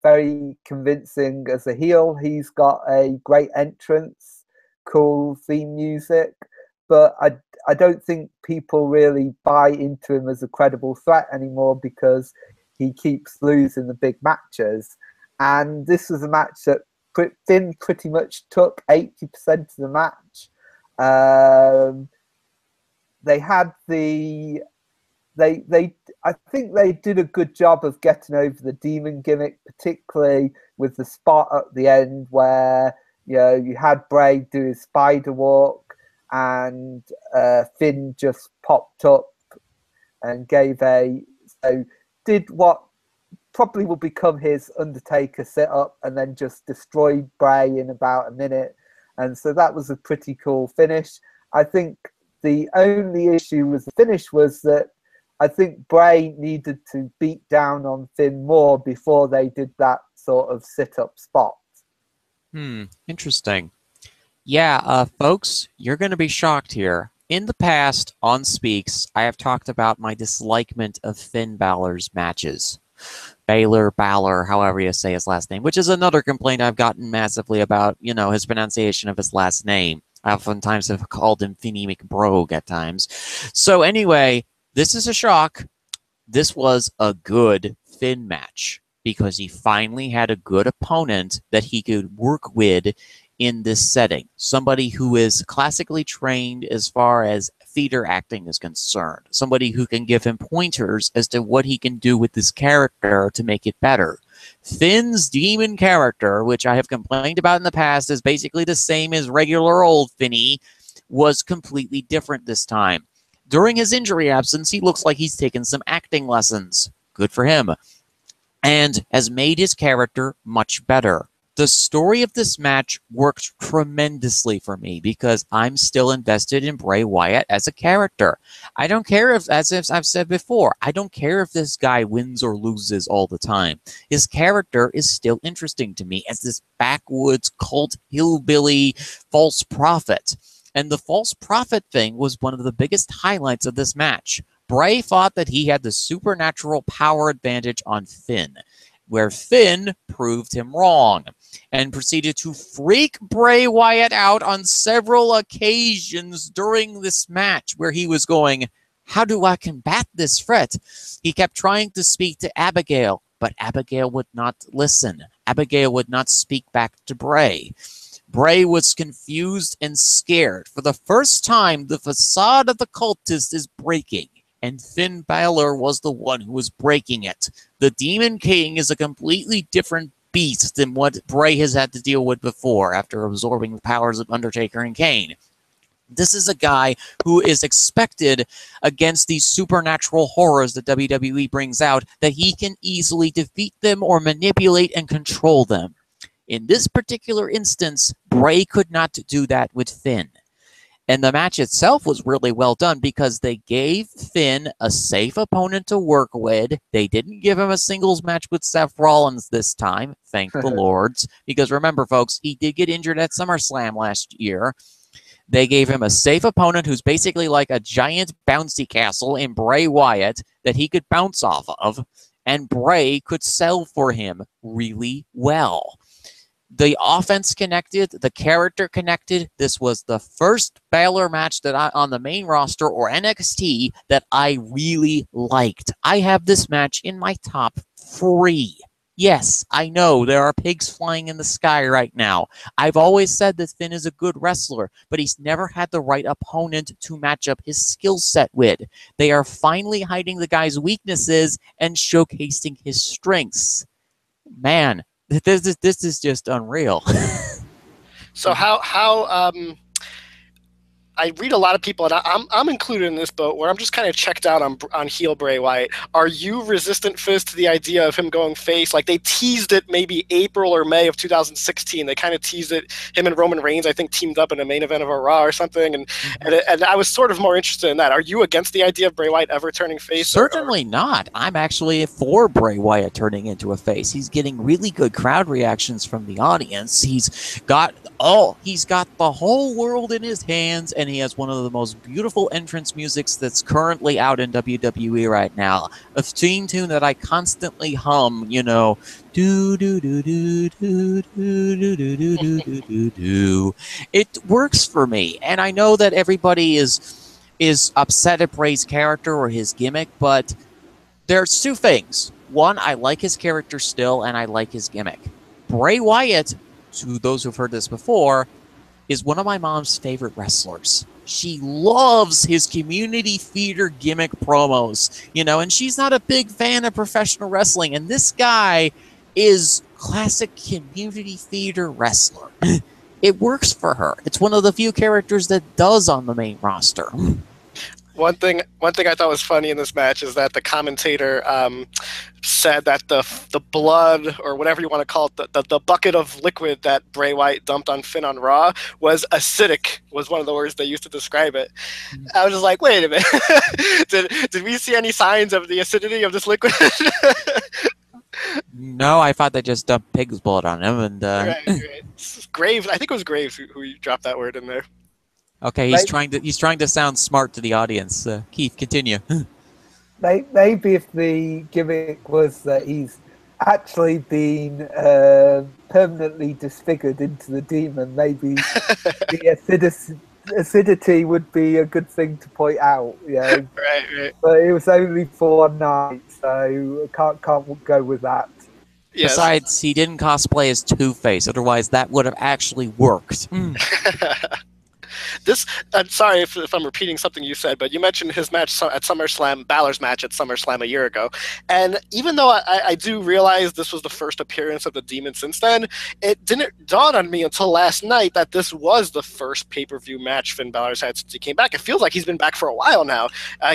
B: very convincing as a heel. He's got a great entrance, cool theme music, but I don't think people really buy into him as a credible threat anymore because he keeps losing the big matches. And this was a match that Finn pretty much took 80% of the match. They had I think they did a good job of getting over the Demon gimmick, particularly with the spot at the end where you had Bray do his spider walk and Finn just popped up and did what probably will become his Undertaker sit-up and then just destroyed Bray in about a minute. And so that was a pretty cool finish. I think the only issue with the finish was that I think Bray needed to beat down on Finn more before they did that sort of sit-up spot.
A: Interesting. Yeah, folks, you're going to be shocked here. In the past, on Speaks, I have talked about my dislikement of Finn Balor's matches. Balor, however you say his last name, which is another complaint I've gotten massively about, his pronunciation of his last name. I oftentimes have called him Finny McBrogue at times. So anyway, this is a shock. This was a good Finn match because he finally had a good opponent that he could work with in this setting. Somebody who is classically trained as far as theater acting is concerned. Somebody who can give him pointers as to what he can do with this character to make it better. Finn's Demon character, which I have complained about in the past, is basically the same as regular old Finny, was completely different this time. During his injury absence, he looks like he's taken some acting lessons. Good for him. And has made his character much better. The story of this match worked tremendously for me because I'm still invested in Bray Wyatt as a character. I don't care if, as I've said before, I don't care if this guy wins or loses all the time. His character is still interesting to me as this backwoods cult hillbilly false prophet. And the false prophet thing was one of the biggest highlights of this match. Bray thought that he had the supernatural power advantage on Finn, where Finn proved him wrong and proceeded to freak Bray Wyatt out on several occasions during this match where he was going, how do I combat this threat? He kept trying to speak to Abigail, but Abigail would not listen. Abigail would not speak back to Bray. Bray was confused and scared. For the first time, the facade of the cultist is breaking, and Finn Balor was the one who was breaking it. The Demon King is a completely different beast than what Bray has had to deal with before after absorbing the powers of Undertaker and Kane. This is a guy who is expected against these supernatural horrors that WWE brings out that he can easily defeat them or manipulate and control them. In this particular instance, Bray could not do that with Finn. And the match itself was really well done because they gave Finn a safe opponent to work with. They didn't give him a singles match with Seth Rollins this time, thank the Lords. Because remember, folks, he did get injured at SummerSlam last year. They gave him a safe opponent who's basically like a giant bouncy castle in Bray Wyatt that he could bounce off of, and Bray could sell for him really well. The offense connected, the character connected. This was the first Balor match that on the main roster or NXT that I really liked. I have this match in my top 3. Yes, I know there are pigs flying in the sky right now. I've always said that Finn is a good wrestler, but he's never had the right opponent to match up his skill set with. They are finally hiding the guy's weaknesses and showcasing his strengths. Man, this is just unreal.
C: So I read a lot of people, and I'm included in this boat where I'm just kind of checked out on heel Bray Wyatt. Are you resistant, Fizz, to the idea of him going face? Like, they teased it maybe April or May of 2016. They kind of teased it. Him and Roman Reigns, I think, teamed up in a main event of a Raw or something, and I was sort of more interested in that. Are you against the idea of Bray Wyatt ever turning face?
A: Certainly not. I'm actually for Bray Wyatt turning into a face. He's getting really good crowd reactions from the audience. He's got the whole world in his hands, and he has one of the most beautiful entrance musics that's currently out in WWE right now. A theme tune that I constantly hum, you know, do do do do do do do do do do do do. It works for me, and I know that everybody is upset at Bray's character or his gimmick, but there's 2 things. One, I like his character still, and I like his gimmick. Bray Wyatt, to those who've heard this before, is one of my mom's favorite wrestlers. She loves his community theater gimmick promos, you know, and she's not a big fan of professional wrestling, and this guy is classic community theater wrestler. It works for her. It's one of the few characters that does on the main roster.
C: One thing I thought was funny in this match is that the commentator said that the blood, or whatever you want to call it, the bucket of liquid that Bray Wyatt dumped on Finn on Raw was acidic, was one of the words they used to describe it. I was just like, wait a minute. did we see any signs of the acidity of this liquid?
A: No, I thought they just dumped pig's blood on him. And
C: right. Graves, I think it was Graves who dropped that word in there.
A: Okay, he's trying to sound smart to the audience. Keith, continue.
B: Maybe if the gimmick was that he's actually been permanently disfigured into the demon, maybe the acidity would be a good thing to point out. Yeah,
C: right.
B: But it was only for 1 night, so can't go with that.
C: Yes.
A: Besides, he didn't cosplay as Two-Face. Otherwise, that would have actually worked.
C: This, I'm sorry if I'm repeating something you said, but you mentioned his match at SummerSlam, Balor's match at SummerSlam a year ago. And even though I do realize this was the first appearance of the Demon since then, it didn't dawn on me until last night that this was the first pay-per-view match Finn Balor's had since he came back. It feels like he's been back for a while now.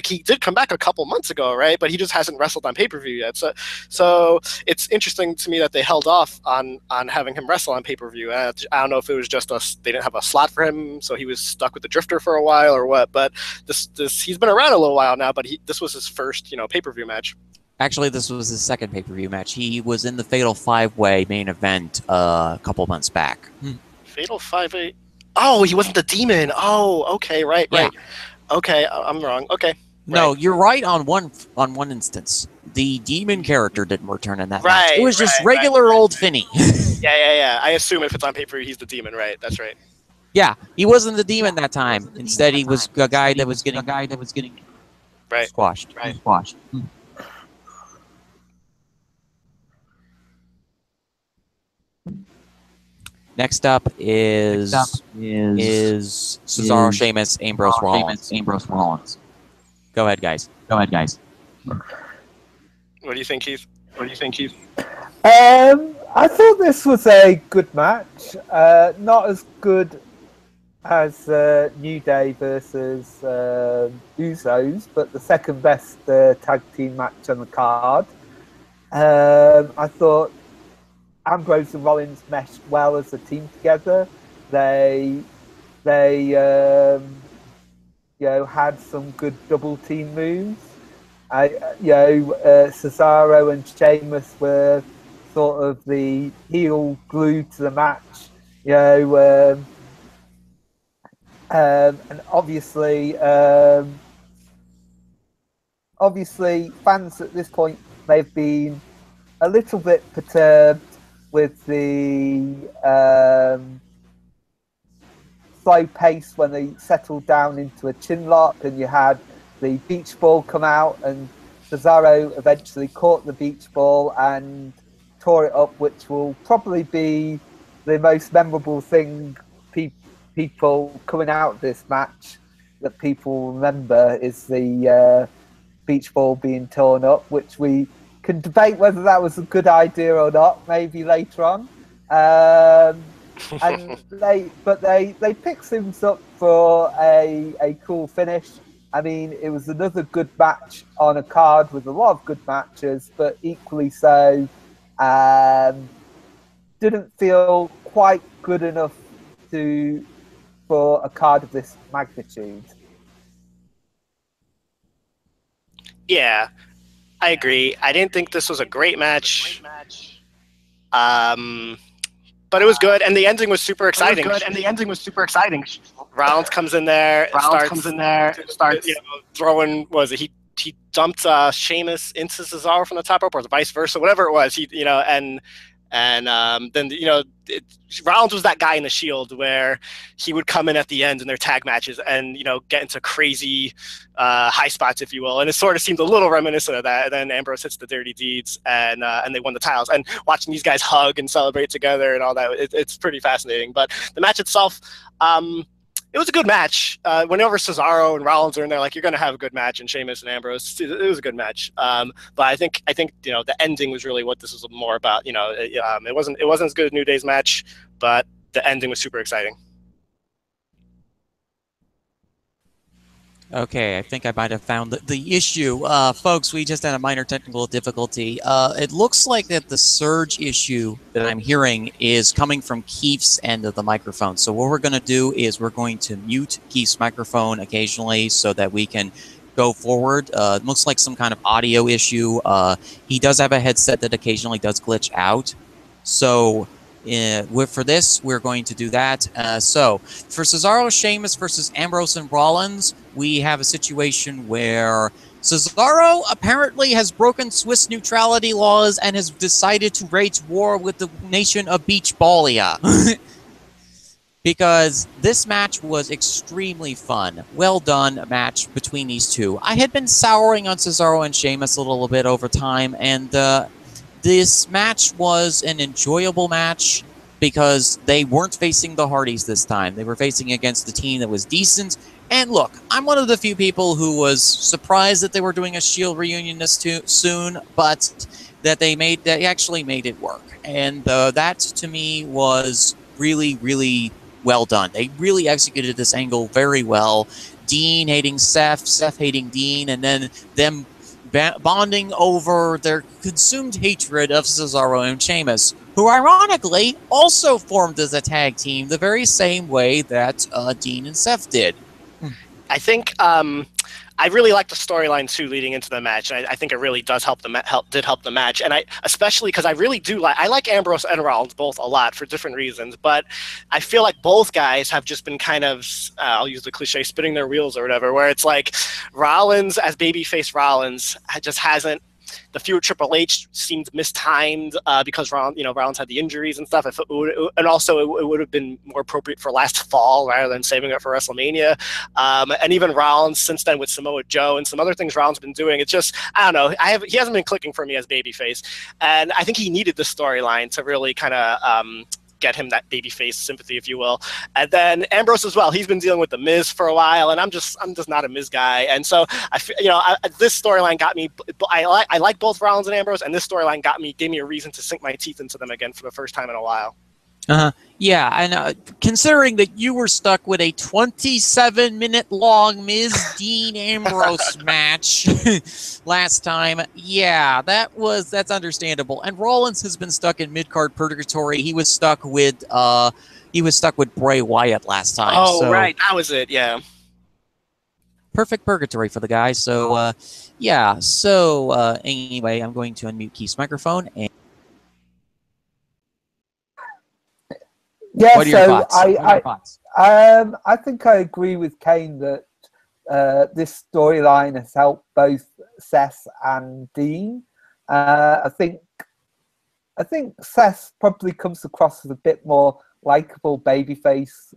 C: He did come back a couple months ago, right? But he just hasn't wrestled on pay-per-view yet. So it's interesting to me that they held off on having him wrestle on pay-per-view. I don't know if it was just they didn't have a slot for him, so he was stuck with the Drifter for a while or what, but this he's been around a little while now, but this was his first, pay-per-view match.
A: Actually, this was his second pay-per-view match. He was in the Fatal 5-Way main event a couple months back.
C: Fatal 5-Way? Oh, he wasn't the Demon. Oh, okay, right. Okay, I'm wrong. Okay.
A: No, you're right on one instance. The Demon character didn't return in that match. It was just regular old Finny.
C: Yeah. I assume if it's on pay-per-view, he's the Demon, right? That's right.
A: Yeah, he wasn't the Demon that time. Instead, he was a guy that was getting squashed.
C: Right.
A: Next up is Cesaro, Sheamus, Ambrose Rollins. Go ahead, guys.
C: What do you think, Keith?
B: I thought this was a good match. Not as good has New Day versus Usos, but the second best tag team match on the card. I thought Ambrose and Rollins meshed well as a team together. They had some good double team moves. Cesaro and Sheamus were sort of the heel glue to the match. And obviously, fans at this point may have been a little bit perturbed with the slow pace when they settled down into a chin lock, and you had the beach ball come out, and Cesaro eventually caught the beach ball and tore it up, which will probably be the most memorable thing people coming out of this match that people remember, is the beach ball being torn up, which we can debate whether that was a good idea or not, maybe later on. And they picked things up for a cool finish. I mean, it was another good match on a card with a lot of good matches, but equally so, didn't feel quite good enough for a card of this magnitude.
C: Yeah, I agree. I didn't think this was a great match. But it was good, and the ending was super exciting. Rollins comes in there, starts throwing. He dumped Sheamus into Cesaro from the top rope, or vice versa, whatever it was. Then Rollins was that guy in the Shield where he would come in at the end in their tag matches and get into crazy high spots, if you will, and it sort of seemed a little reminiscent of that. And then Ambrose hits the Dirty Deeds, and they won the titles. And watching these guys hug and celebrate together and all that, it's pretty fascinating. But the match itself, it was a good match. Whenever Cesaro and Rollins are in there, like, you're going to have a good match, and Sheamus and Ambrose, it was a good match. But I think the ending was really what this was more about. It wasn't as good as New Day's match, but the ending was super exciting.
A: Okay, I think I might have found the issue. Folks, we just had a minor technical difficulty. It looks like that the surge issue that I'm hearing is coming from Keith's end of the microphone. So what we're going to do is we're going to mute Keith's microphone occasionally so that we can go forward. It looks like some kind of audio issue. He does have a headset that occasionally does glitch out. So for this, we're going to do that. So for Cesaro, Sheamus versus Ambrose and Rollins, we have a situation where Cesaro apparently has broken Swiss neutrality laws and has decided to wage war with the nation of Beach Ballia. Because this match was extremely fun. Well done match between these two. I had been souring on Cesaro and Sheamus a little bit over time, and this match was an enjoyable match because they weren't facing the Hardys this time. They were facing against a team that was decent. And look, I'm one of the few people who was surprised that they were doing a Shield reunion this soon, but that they actually made it work. And that, to me, was really, really well done. They really executed this angle very well. Dean hating Seth, Seth hating Dean, and then them bonding over their consumed hatred of Cesaro and Sheamus, who ironically also formed as a tag team the very same way that Dean and Seth did.
C: I think I really liked the storyline too leading into the match. And I think it really does help the match, and especially because I really do like Ambrose and Rollins both a lot for different reasons. But I feel like both guys have just been kind of I'll use the cliche, spinning their wheels or whatever. Where it's like Rollins as babyface Rollins just hasn't. The feud with Triple H seemed mistimed because Rollins had the injuries and stuff. And also it would have been more appropriate for last fall rather than saving it for WrestleMania. And even Rollins since then with Samoa Joe and some other things Rollins been doing, it's just, I don't know. He hasn't been clicking for me as babyface, and I think he needed the storyline to really kind of get him that babyface sympathy, if you will. And then Ambrose as well. He's been dealing with the Miz for a while, and I'm just not a Miz guy. And so this storyline got me. I like both Rollins and Ambrose, and this storyline gave me a reason to sink my teeth into them again for the first time in a while.
A: Yeah, and considering that you were stuck with a 27-minute-long Ms. Dean Ambrose match last time, yeah, that's understandable. And Rollins has been stuck in mid-card purgatory. He was stuck with Bray Wyatt last time.
C: Oh,
A: So
C: right, that was it. Yeah.
A: perfect purgatory for the guy. So yeah. So anyway, I'm going to unmute Keith's microphone. And
B: Yeah,
A: what are your thoughts?
B: I think I agree with Kane that this storyline has helped both Seth and Dean. I think Seth probably comes across as a bit more likable babyface,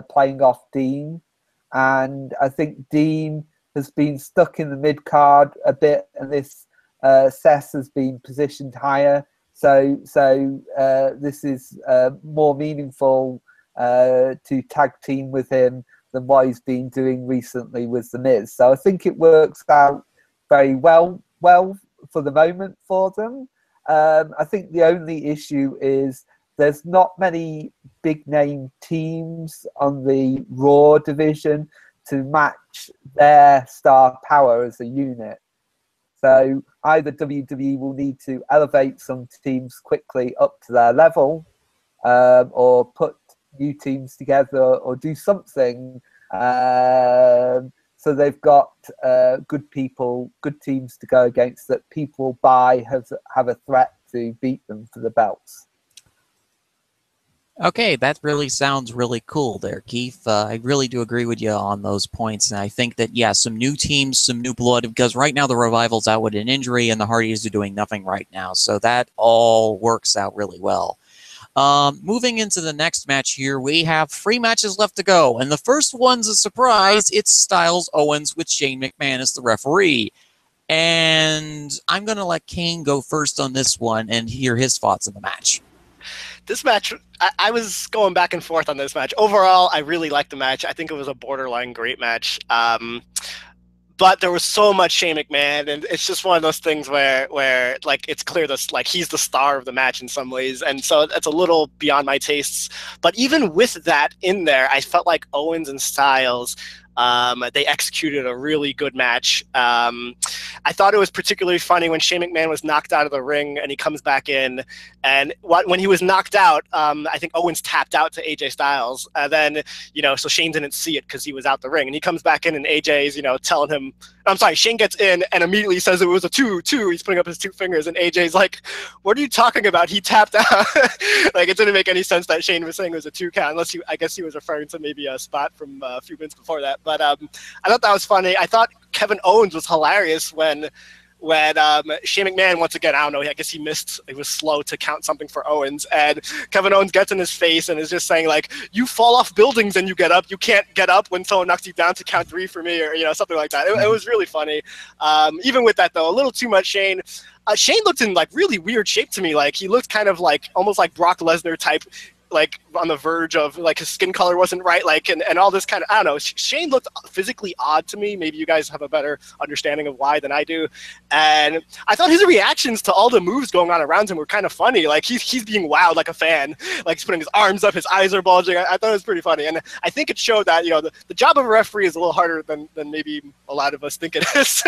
B: playing off Dean, and I think Dean has been stuck in the mid card a bit, and this Seth has been positioned higher. So this is more meaningful to tag team with him than what he's been doing recently with The Miz. So I think it works out very well for the moment for them. I think the only issue is there's not many big name teams on the Raw division to match their star power as a unit. So either WWE will need to elevate some teams quickly up to their level, or put new teams together, or do something so they've got good teams to go against that people will buy, have a threat to beat them for the belts.
A: Okay, that really sounds really cool there, Keith. I really do agree with you on those points. And I think that, yeah, some new teams, some new blood, because right now the Revival's out with an injury and the Hardys are doing nothing right now. So that all works out really well. Moving into the next match here, we have 3 matches left to go. And the first one's a surprise. It's Styles Owens with Shane McMahon as the referee. And I'm going to let Kane go first on this one and hear his thoughts on the match.
C: This match, I was going back and forth on this match. Overall, I really liked the match. I think it was a borderline great match. But there was so much Shane McMahon, and it's just one of those things where like it's clear that like he's the star of the match in some ways, and so it's a little beyond my tastes. But even with that in there, I felt like Owens and Styles, they executed a really good match. I thought it was particularly funny when Shane McMahon was knocked out of the ring and he comes back in, and when he was knocked out, I think Owens tapped out to AJ Styles, and then so Shane didn't see it because he was out the ring, and he comes back in and AJ's telling him, I'm sorry, Shane gets in and immediately says it was a 2-2. He's putting up his 2 fingers, and AJ's like, "What are you talking about? He tapped out." Like, it didn't make any sense that Shane was saying it was a 2 count, unless I guess he was referring to maybe a spot from a few minutes before that. But I thought that was funny. I thought Kevin Owens was hilarious when Shane McMahon, once again, I don't know, I guess he was slow to count something for Owens, and Kevin Owens gets in his face and is just saying, like, "You fall off buildings and you get up. You can't get up when someone knocks you down to count 3 for me," or something like that. It was really funny. Even with that, though, a little too much Shane. Shane looked in like really weird shape to me. Like, he looked kind of like almost like Brock Lesnar type, like on the verge of, like, his skin color wasn't right, like, and all this kind of, I don't know. Shane looked physically odd to me. Maybe you guys have a better understanding of why than I do. And I thought his reactions to all the moves going on around him were kind of funny. Like, he's being wowed like a fan. Like, he's putting his arms up, his eyes are bulging. I thought it was pretty funny. And I think it showed that, the job of a referee is a little harder than maybe a lot of us think it is.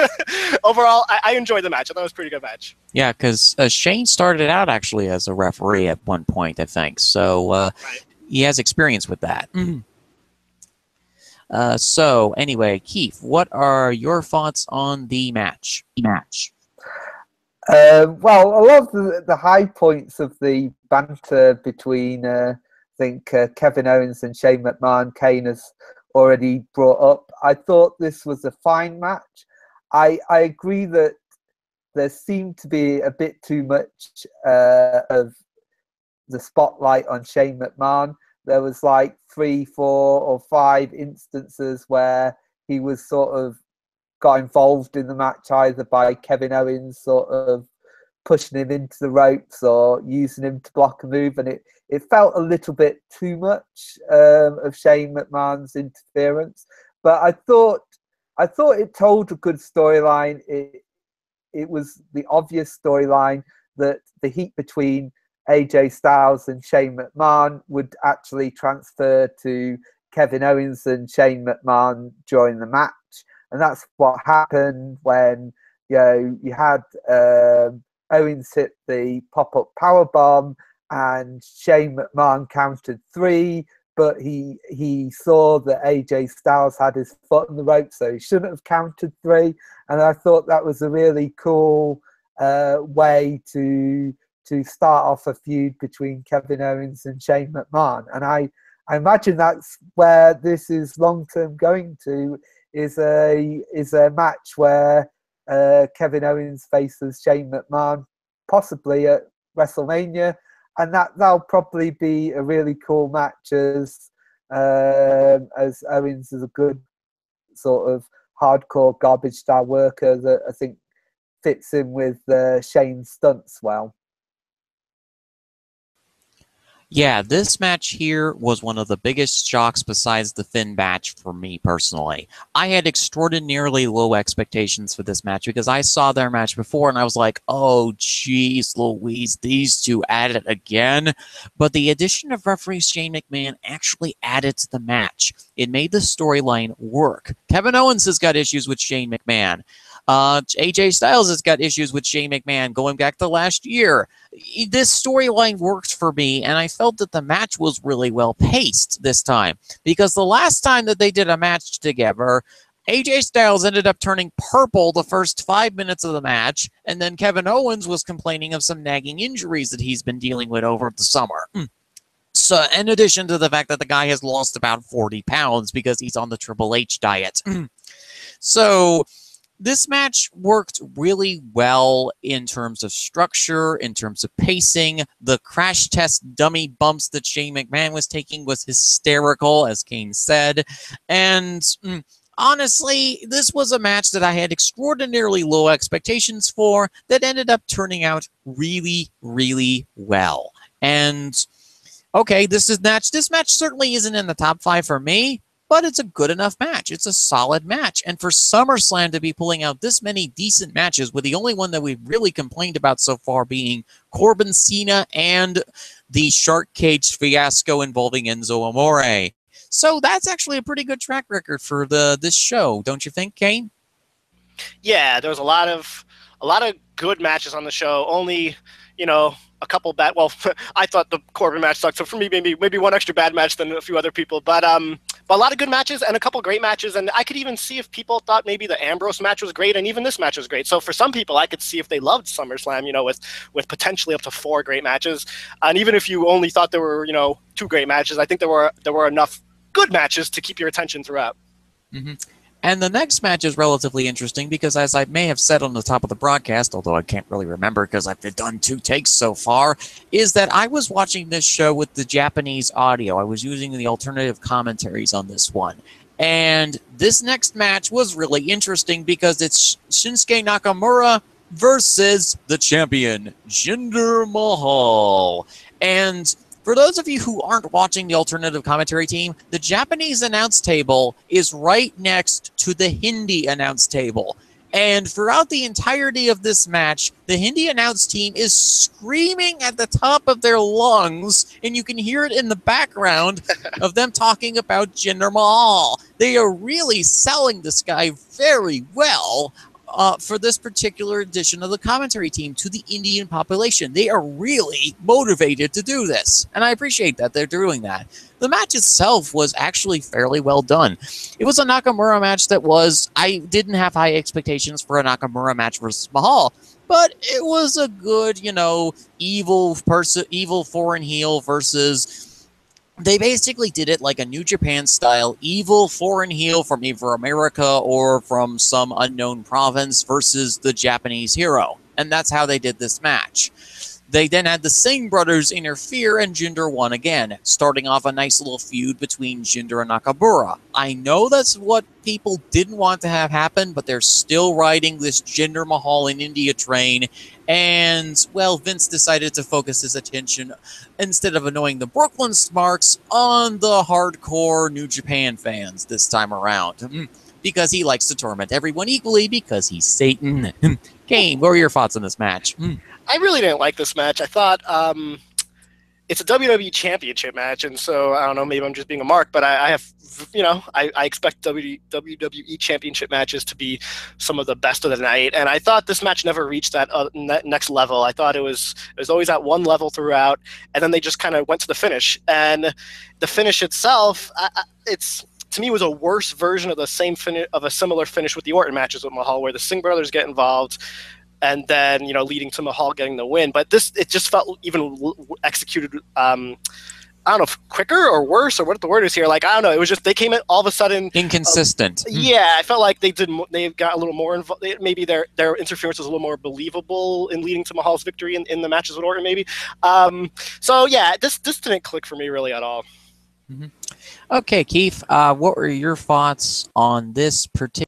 C: Overall, I enjoyed the match. I thought it was a pretty good match.
A: Yeah, because Shane started out actually as a referee at one point, I think. So
C: right.
A: He has experience with that. So anyway, Keith, what are your thoughts on the match?
B: Well, a lot of the high points of the banter between, I think, Kevin Owens and Shane McMahon, Kane has already brought up. I thought this was a fine match. I agree that there seemed to be a bit too much of the spotlight on Shane McMahon. There was like 3, 4, or 5 instances where he was sort of got involved in the match, either by Kevin Owens sort of pushing him into the ropes or using him to block a move, and it felt a little bit too much of Shane McMahon's interference. But I thought it told a good storyline. It was the obvious storyline that the heat between AJ Styles and Shane McMahon would actually transfer to Kevin Owens and Shane McMahon during the match. And that's what happened when you had Owens hit the pop-up powerbomb and Shane McMahon counted 3, but he saw that AJ Styles had his foot on the rope, so he shouldn't have counted 3. And I thought that was a really cool way to start off a feud between Kevin Owens and Shane McMahon. And I imagine that's where this is long-term going to, is a match where Kevin Owens faces Shane McMahon, possibly at WrestleMania, and that'll probably be a really cool match as Owens is a good sort of hardcore garbage style worker that I think fits in with Shane's stunts well.
A: Yeah, this match here was one of the biggest shocks besides the Finn match for me personally. I had extraordinarily low expectations for this match because I saw their match before and I was like, oh, geez, Louise, these two at it again. But the addition of referee Shane McMahon actually added to the match. It made the storyline work. Kevin Owens has got issues with Shane McMahon. AJ Styles has got issues with Shane McMahon going back to last year. This storyline worked for me, and I felt that the match was really well paced this time. Because the last time that they did a match together, AJ Styles ended up turning purple the first 5 minutes of the match, and then Kevin Owens was complaining of some nagging injuries that he's been dealing with over the summer. So, in addition to the fact that the guy has lost about 40 pounds because he's on the Triple H diet. So, this match worked really well in terms of structure, in terms of pacing. The crash test dummy bumps that Shane McMahon was taking was hysterical, as Kane said. And honestly, this was a match that I had extraordinarily low expectations for that ended up turning out really, really well. And okay, this match certainly isn't in the top 5 for me, but it's a good enough match. It's a solid match. And for SummerSlam to be pulling out this many decent matches, with the only one that we've really complained about so far being Corbin Cena and the Shark Cage fiasco involving Enzo Amore. So that's actually a pretty good track record for this show, don't you think, Kane?
C: Yeah, there was a lot of good matches on the show. Only, a couple bad. Well, I thought the Corbin match sucked, so for me, maybe one extra bad match than a few other people. But a lot of good matches and a couple great matches, and I could even see if people thought maybe the Ambrose match was great, and even this match was great. So for some people, I could see if they loved SummerSlam, with potentially up to 4 great matches, and even if you only thought there were 2 great matches, I think there were enough good matches to keep your attention throughout.
A: Mm-hmm. And the next match is relatively interesting because, as I may have said on the top of the broadcast, although I can't really remember because I've done 2 takes so far, is that I was watching this show with the Japanese audio. I was using the alternative commentaries on this one. And this next match was really interesting because it's Shinsuke Nakamura versus the champion, Jinder Mahal. And for those of you who aren't watching the alternative commentary team, the Japanese announce table is right next to the Hindi announce table. And throughout the entirety of this match, the Hindi announce team is screaming at the top of their lungs, and you can hear it in the background of them talking about Jinder Mahal. They are really selling this guy very well. For this particular edition of the commentary team to the Indian population. They are really motivated to do this, and I appreciate that they're doing that. The match itself was actually fairly well done. It was a Nakamura match I didn't have high expectations for a Nakamura match versus Mahal, but it was a good, evil foreign heel versus... They basically did it like a New Japan style evil foreign heel from either America or from some unknown province versus the Japanese hero. And that's how they did this match. They then had the Singh brothers interfere and Jinder won again, starting off a nice little feud between Jinder and Nakamura. I know that's what people didn't want to have happen, but they're still riding this Jinder Mahal in India train. And, well, Vince decided to focus his attention, instead of annoying the Brooklyn Smarks, on the hardcore New Japan fans this time around. Because he likes to torment everyone equally because he's Satan. Kane, what were your thoughts on this match?
C: I really didn't like this match. I thought it's a WWE Championship match, and so I don't know, maybe I'm just being a mark, but I have, I expect WWE Championship matches to be some of the best of the night, and I thought this match never reached that next level. I thought it was always at one level throughout, and then they just kind of went to the finish, and the finish itself, it's, to me, was a worse version of a similar finish with the Orton matches with Mahal, where the Singh brothers get involved, and then leading to Mahal getting the win. But it just felt even executed. I don't know if quicker or worse or what the word is here. Like, I don't know. It was just they came in all of a sudden
A: inconsistent.
C: Yeah, I felt like they got a little more involved. Maybe their interference was a little more believable in leading to Mahal's victory in the matches with Orton. Maybe. So yeah, this didn't click for me really at all.
A: Mm-hmm. Okay, Keith. What were your thoughts on this particular?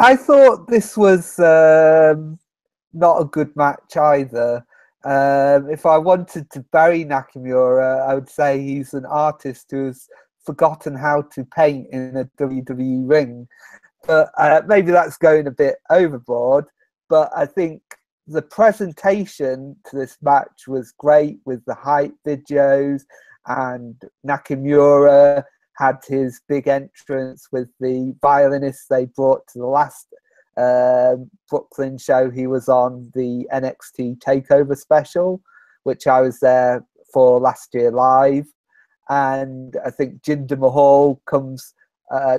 B: I thought this was not a good match either. If I wanted to bury Nakamura, I would say he's an artist who's forgotten how to paint in a WWE ring. But maybe that's going a bit overboard. But I think the presentation to this match was great with the hype videos, and Nakamura had his big entrance with the violinists they brought to the last Brooklyn show he was on, the NXT TakeOver special, which I was there for last year live. And I think Jinder Mahal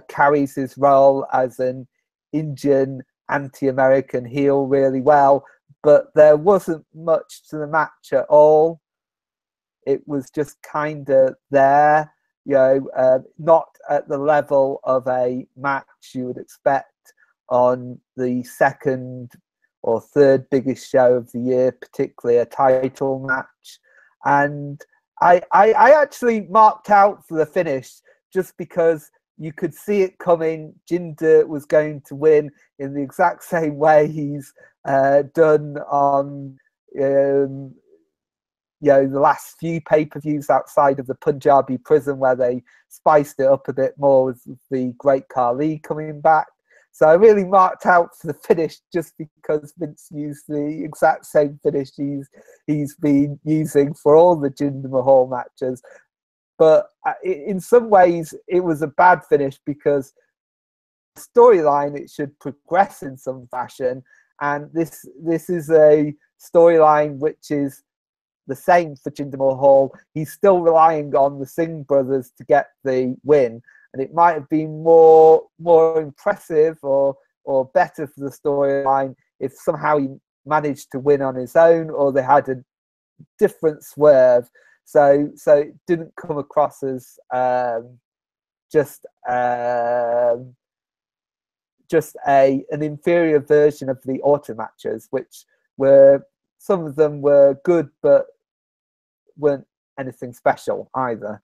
B: carries his role as an Indian anti-American heel really well, but there wasn't much to the match at all. It was just kind of there. Not at the level of a match you would expect on the second or third biggest show of the year, particularly a title match. And I actually marked out for the finish just because you could see it coming. Jinder was going to win in the exact same way he's done on the last few pay-per-views outside of the Punjabi prison, where they spiced it up a bit more with the Great Khali coming back. So I really marked out for the finish just because Vince used the exact same finish he's been using for all the Jinder Mahal matches. But in some ways, it was a bad finish because the storyline, it should progress in some fashion. And this is a storyline which is the same for Jinder Mahal. He's still relying on the Singh brothers to get the win, and it might have been more impressive or better for the storyline if somehow he managed to win on his own, or they had a different swerve. So it didn't come across as just an inferior version of the Orton matches, which were, some of them were good, but weren't anything special either.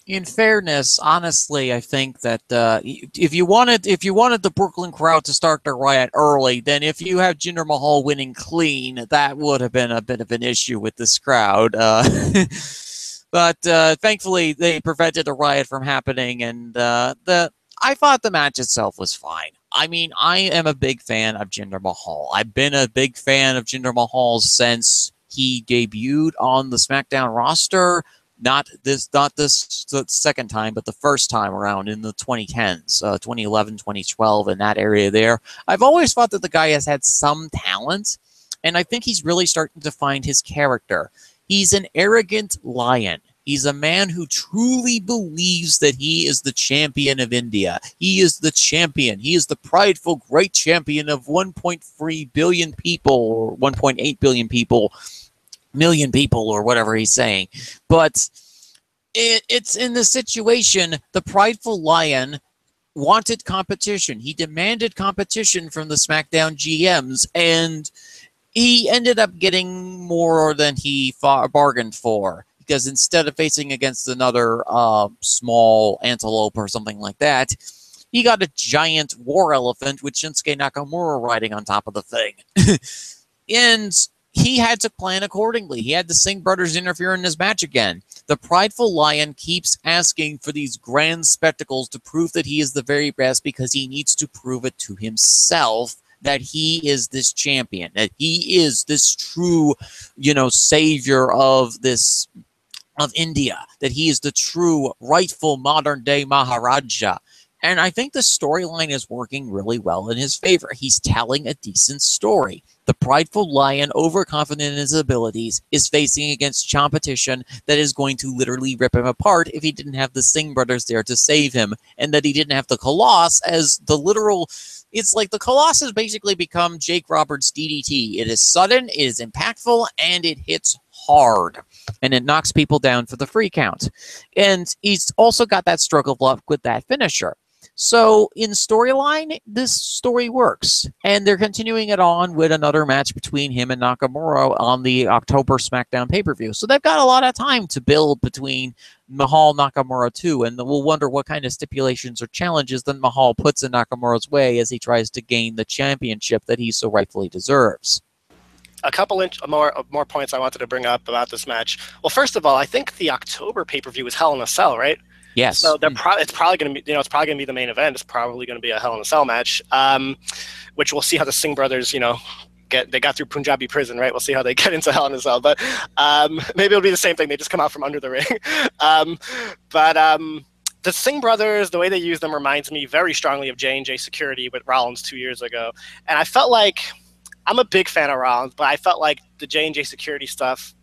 A: In fairness, honestly, I think that if you wanted the Brooklyn crowd to start their riot early, then if you have Jinder Mahal winning clean, that would have been a bit of an issue with this crowd. But thankfully, they prevented a riot from happening, and I thought the match itself was fine. I mean, I am a big fan of Jinder Mahal. I've been a big fan of Jinder Mahal since he debuted on the SmackDown roster. Not this the second time, but the first time around in the 2010s, 2011, 2012, in that area there. I've always thought that the guy has had some talent, and I think he's really starting to find his character. He's an arrogant lion. He's a man who truly believes that he is the champion of India. He is the champion. He is the prideful, great champion of 1.3 billion people, or 1.8 billion people, million people, or whatever he's saying. But it's in the situation, the prideful lion wanted competition. He demanded competition from the SmackDown GMs, and he ended up getting more than he bargained for. Because instead of facing against another small antelope or something like that, he got a giant war elephant with Shinsuke Nakamura riding on top of the thing. And he had to plan accordingly. He had the Singh brothers interfere in his match again. The prideful lion keeps asking for these grand spectacles to prove that he is the very best, because he needs to prove it to himself that he is this champion, that he is this true, savior of India, that he is the true rightful modern day Maharaja. And I think the storyline is working really well in his favor. He's telling a decent story. The prideful lion, overconfident in his abilities, is facing against competition that is going to literally rip him apart if he didn't have the Singh brothers there to save him, and that he didn't have the Colossus as the literal... It's like the Colossus has basically become Jake Roberts' DDT. It is sudden, it is impactful, and it hits hard. And it knocks people down for the free count. And he's also got that stroke of luck with that finisher. So in storyline, this story works. And they're continuing it on with another match between him and Nakamura on the October SmackDown pay-per-view. So they've got a lot of time to build between Mahal Nakamura too. And we'll wonder what kind of stipulations or challenges that Mahal puts in Nakamura's way as he tries to gain the championship that he so rightfully deserves.
C: A couple more points I wanted to bring up about this match. Well, first of all, I think the October pay-per-view was Hell in a Cell, right?
A: Yes.
C: So it's probably going to be, it's probably going to be the main event. It's probably going to be a Hell in a Cell match, which we'll see how the Singh brothers, they got through Punjabi prison, right? We'll see how they get into Hell in a Cell. But maybe it'll be the same thing. They just come out from under the ring. The Singh brothers, the way they use them reminds me very strongly of J&J Security with Rollins 2 years ago. And I felt like, I'm a big fan of Rollins, but I felt like the J&J Security stuff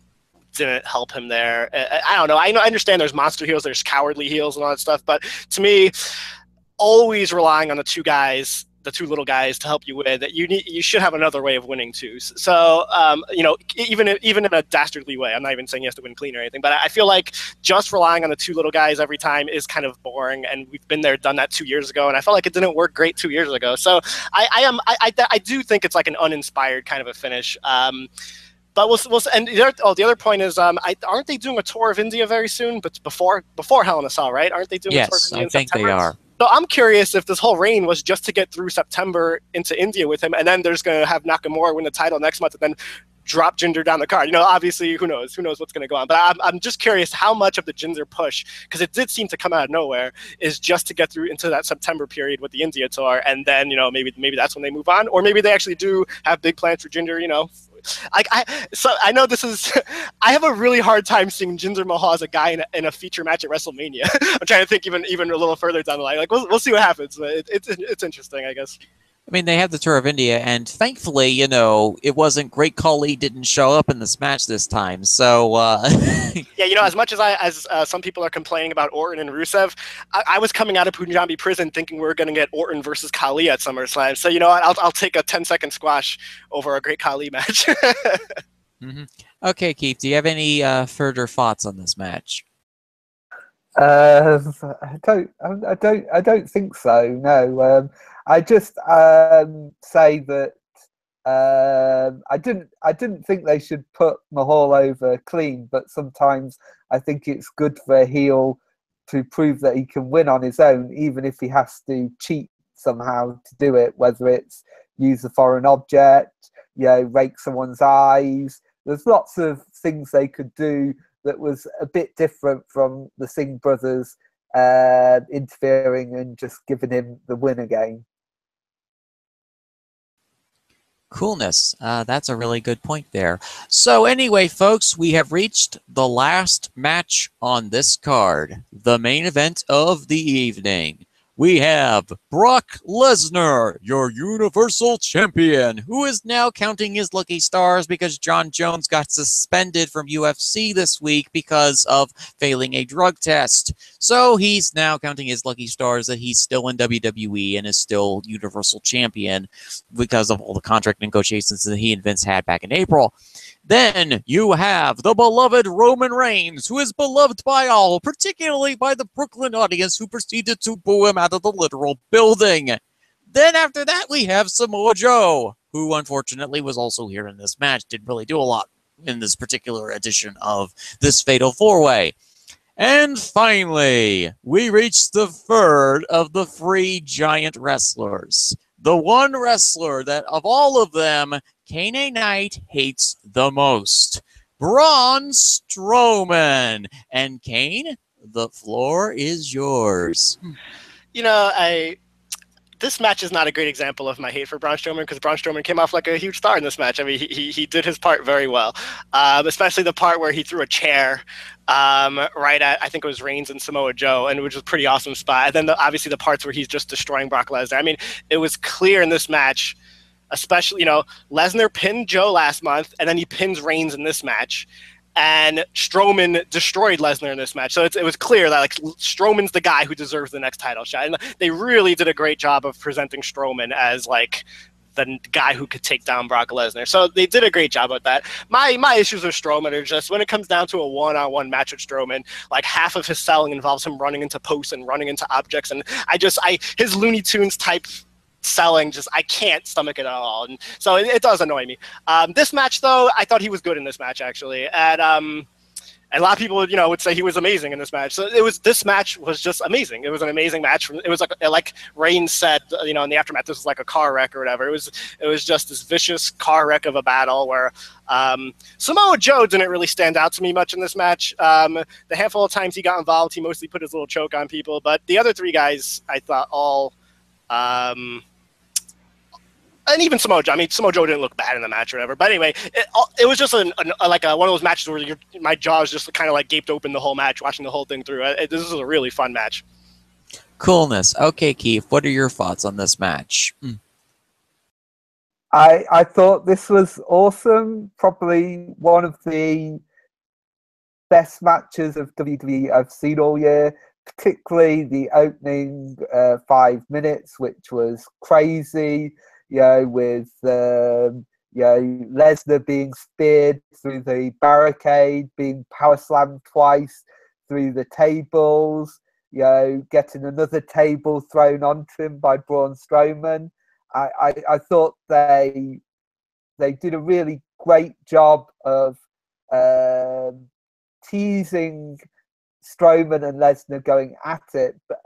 C: didn't help him there. I don't know. I understand there's monster heels, there's cowardly heels and all that stuff, but to me, always relying on the two little guys to help you win, that you should have another way of winning too. So, even in a dastardly way, I'm not even saying he has to win clean or anything, but I feel like just relying on the two little guys every time is kind of boring, and we've been there, done that 2 years ago, and I felt like it didn't work great 2 years ago. So I do think it's like an uninspired kind of a finish. But and the other point is, aren't they doing a tour of India very soon? But before Hell in a Cell, right? Aren't they doing a tour of India in September?
A: Yes, I think they are.
C: So I'm curious if this whole reign was just to get through September into India with him, and then there's going to have Nakamura win the title next month, and then drop Jinder down the card. Obviously, who knows what's going to go on. But I'm just curious how much of the Jinder push, because it did seem to come out of nowhere, is just to get through into that September period with the India tour, and then maybe that's when they move on, or maybe they actually do have big plans for Jinder. So I know this is. I have a really hard time seeing Jinder Mahal as a guy in a feature match at WrestleMania. I'm trying to think even a little further down the line. Like we'll see what happens. But it's interesting, I guess.
A: I mean, they had the tour of India, and thankfully, it wasn't Great Khali didn't show up in this match this time. So,
C: yeah, as much as some people are complaining about Orton and Rusev, I was coming out of Punjabi prison thinking we were going to get Orton versus Khali at SummerSlam. So, I'll take a 10-second squash over a Great Khali match.
A: Mm-hmm. Okay, Keith, do you have any further thoughts on this match?
B: I don't think so. No. I just say that I didn't think they should put Mahal over clean, but sometimes I think it's good for a heel to prove that he can win on his own, even if he has to cheat somehow to do it, whether it's use a foreign object, rake someone's eyes. There's lots of things they could do that was a bit different from the Singh brothers interfering and just giving him the win again.
A: Coolness. That's a really good point there. So anyway, folks, we have reached the last match on this card, the main event of the evening. We have Brock Lesnar, your Universal Champion, who is now counting his lucky stars because John Jones got suspended from UFC this week because of failing a drug test. So he's now counting his lucky stars that he's still in WWE and is still Universal Champion because of all the contract negotiations that he and Vince had back in April. Then you have the beloved Roman Reigns, who is beloved by all, particularly by the Brooklyn audience, who proceeded to boo him out of the literal building. Then after that, we have Samoa Joe, who unfortunately was also here in this match, didn't really do a lot in this particular edition of this Fatal 4-Way. And finally, we reach the third of the three giant wrestlers. The one wrestler that, of all of them, Kane Knight hates the most. Braun Strowman. And Kane, the floor is yours.
C: This this match is not a great example of my hate for Braun Strowman, because Braun Strowman came off like a huge star in this match. I mean, he did his part very well, especially the part where he threw a chair right at, I think it was Reigns and Samoa Joe, and which was a pretty awesome spot. And then obviously the parts where he's just destroying Brock Lesnar. I mean, it was clear in this match, especially, you know, Lesnar pinned Joe last month, and then he pins Reigns in this match. And Strowman destroyed Lesnar in this match. So it was clear that, like, Strowman's the guy who deserves the next title shot. And they really did a great job of presenting Strowman as, like, the guy who could take down Brock Lesnar. So they did a great job with that. My issues with Strowman are just, when it comes down to a one-on-one match with Strowman, like, half of his selling involves him running into posts and running into objects. And his Looney Tunes type selling, just, I can't stomach it at all, and so it does annoy me. This match, though, I thought he was good in this match, actually, and a lot of people, you know, would say he was amazing in this match. So this match was just amazing. It was an amazing match. It was like Reigns said, you know, in the aftermath, this was like a car wreck or whatever. It was just this vicious car wreck of a battle where Samoa Joe didn't really stand out to me much in this match. The handful of times he got involved, he mostly put his little choke on people, but the other three guys, I thought all and even Samoa Joe. I mean, Samoa Joe didn't look bad in the match or whatever. But anyway, it was just one of those matches where my jaws just kind of like gaped open the whole match, watching the whole thing through. This is a really fun match.
A: Coolness. Okay, Keith, what are your thoughts on this match?
B: I thought this was awesome. Probably one of the best matches of WWE I've seen all year, particularly the opening 5 minutes, which was crazy. You know, with you know, Lesnar being speared through the barricade, being power slammed twice through the tables, you know, getting another table thrown onto him by Braun Strowman. I thought they did a really great job of teasing Strowman and Lesnar going at it, but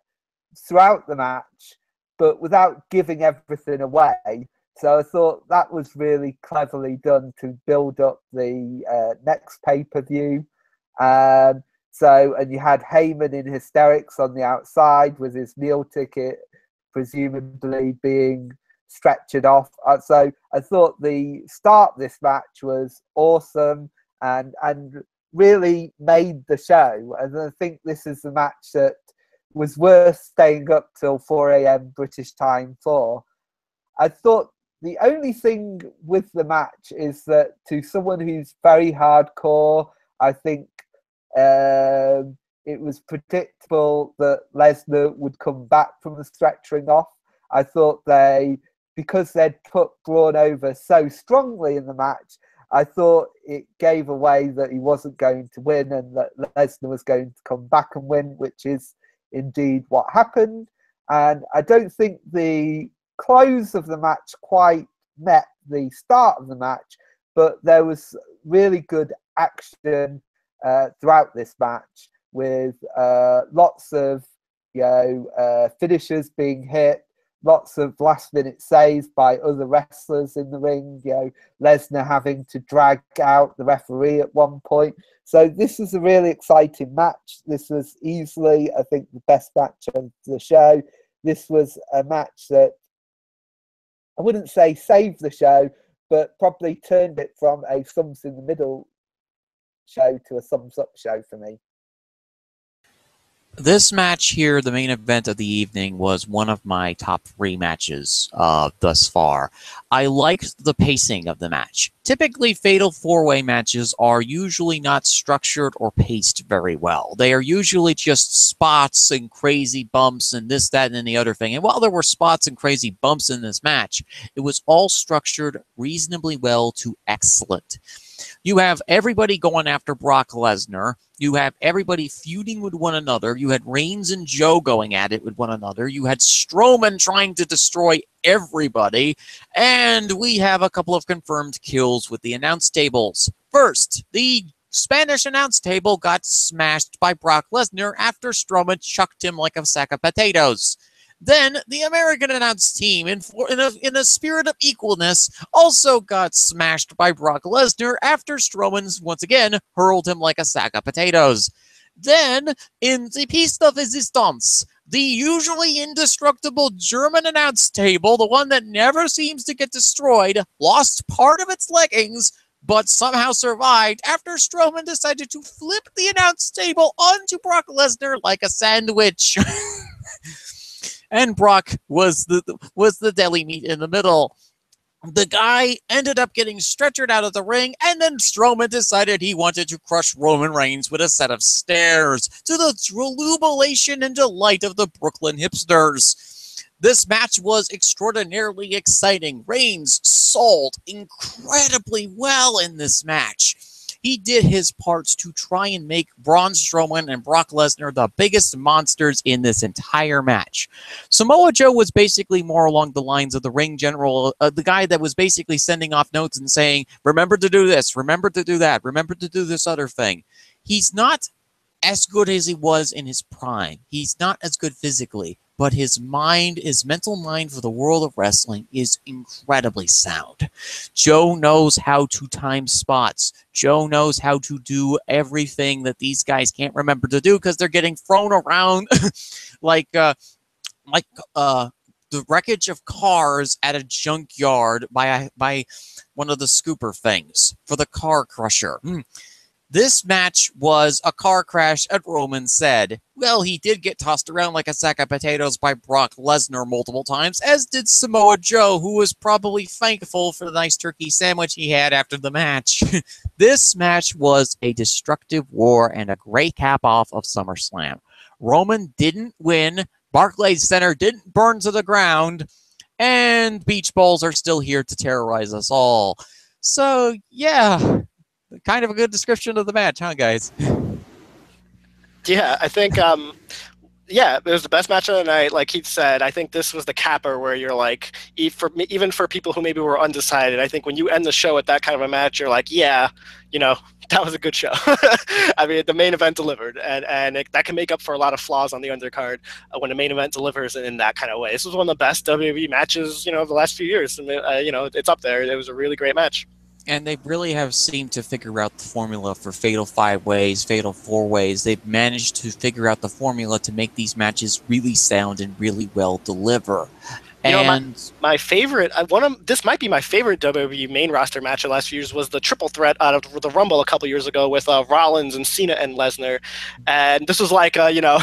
B: throughout the match, but without giving everything away. So I thought that was really cleverly done to build up the next pay-per-view. And you had Heyman in hysterics on the outside with his meal ticket presumably being stretchered off. So I thought the start of this match was awesome and really made the show. And I think this is the match that was worth staying up till 4 a.m. British time for. I thought the only thing with the match is that to someone who's very hardcore, I think it was predictable that Lesnar would come back from the stretchering off. I thought because they'd put Braun over so strongly in the match, I thought it gave away that he wasn't going to win and that Lesnar was going to come back and win, which is indeed what happened. And I don't think the close of the match quite met the start of the match, but there was really good action throughout this match with lots of finishers being hit, lots of last minute saves by other wrestlers in the ring, you know, Lesnar having to drag out the referee at one point. So this was a really exciting match. This was easily, I think, the best match of the show. This was a match that I wouldn't say saved the show, but probably turned it from a thumbs in the middle show to a thumbs up show for me.
A: This match here, the main event of the evening, was one of my top 3 matches thus far. I liked the pacing of the match. Typically, fatal 4-way matches are usually not structured or paced very well. They are usually just spots and crazy bumps and this, that, and the other thing. And while there were spots and crazy bumps in this match, it was all structured reasonably well to excellent. You have everybody going after Brock Lesnar. You have everybody feuding with one another. You had Reigns and Joe going at it with one another. You had Strowman trying to destroy everybody. And we have a couple of confirmed kills with the announce tables. First, the Spanish announce table got smashed by Brock Lesnar after Strowman chucked him like a sack of potatoes. Then the American announce team, in a spirit of equalness, also got smashed by Brock Lesnar after Strowman once again hurled him like a sack of potatoes. Then, in the piece de resistance, The usually indestructible German announce table, the one that never seems to get destroyed, lost part of its leggings, but somehow survived after Strowman decided to flip the announce table onto Brock Lesnar like a sandwich. And Brock was the deli meat in the middle. The guy ended up getting stretchered out of the ring, and then Strowman decided he wanted to crush Roman Reigns with a set of stairs, to the jubilation and delight of the Brooklyn hipsters. This match was extraordinarily exciting. Reigns sold incredibly well in this match. He did his parts to try and make Braun Strowman and Brock Lesnar the biggest monsters in this entire match. Samoa Joe was basically more along the lines of the ring general, the guy that was basically sending off notes and saying, remember to do this, remember to do that, remember to do this other thing. He's not as good as he was in his prime. He's not as good physically, but his mind, his mental mind for the world of wrestling is incredibly sound. Joe knows how to time spots. Joe knows how to do everything that these guys can't remember to do because they're getting thrown around like the wreckage of cars at a junkyard by one of the scooper things for the car crusher. This match was a car crash, as Roman said. Well, he did get tossed around like a sack of potatoes by Brock Lesnar multiple times, as did Samoa Joe, who was probably thankful for the nice turkey sandwich he had after the match. This match was a destructive war and a great cap-off of SummerSlam. Roman didn't win, Barclays Center didn't burn to the ground, and beach balls are still here to terrorize us all. So, yeah, kind of a good description of the match, huh, guys?
C: Yeah, I think, yeah, it was the best match of the night. Like Keith said, I think this was the capper where you're like, even for people who maybe were undecided, I think when you end the show with that kind of a match, you're like, yeah, you know, that was a good show. I mean, the main event delivered, and that can make up for a lot of flaws on the undercard when the main event delivers in that kind of way. This was one of the best WWE matches, you know, of the last few years. I mean, you know, it's up there. It was a really great match.
A: And they really have seemed to figure out the formula for Fatal 5-Ways, Fatal 4-Ways. They've managed to figure out the formula to make these matches really sound and really well deliver.
C: You know, my favorite, this might be my favorite WWE main roster match of the last few years was the triple threat out of the Rumble a couple years ago with Rollins and Cena and Lesnar, and this was like you know,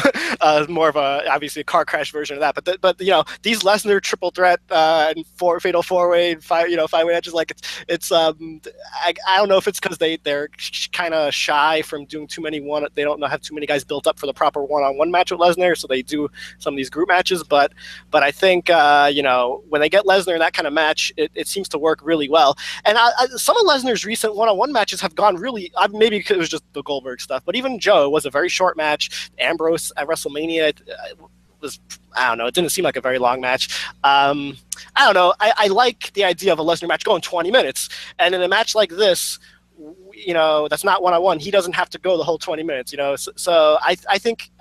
C: more of a obviously a car crash version of that. But you know, these Lesnar triple threat and fatal 4-way, 5-way matches, like it's I don't know if it's because they're kind of shy from doing too many they don't have too many guys built up for the proper one-on-one match with Lesnar, so they do some of these group matches. But I think you know, when they get Lesnar in that kind of match, it seems to work really well. And some of Lesnar's recent one-on-one matches have gone really, maybe because it was just the Goldberg stuff, but even Joe was a very short match. Ambrose at WrestleMania was, I don't know, it didn't seem like a very long match. I don't know. I like the idea of a Lesnar match going 20 minutes. And in a match like this, you know, that's not one-on-one. He doesn't have to go the whole 20 minutes, you know. So I think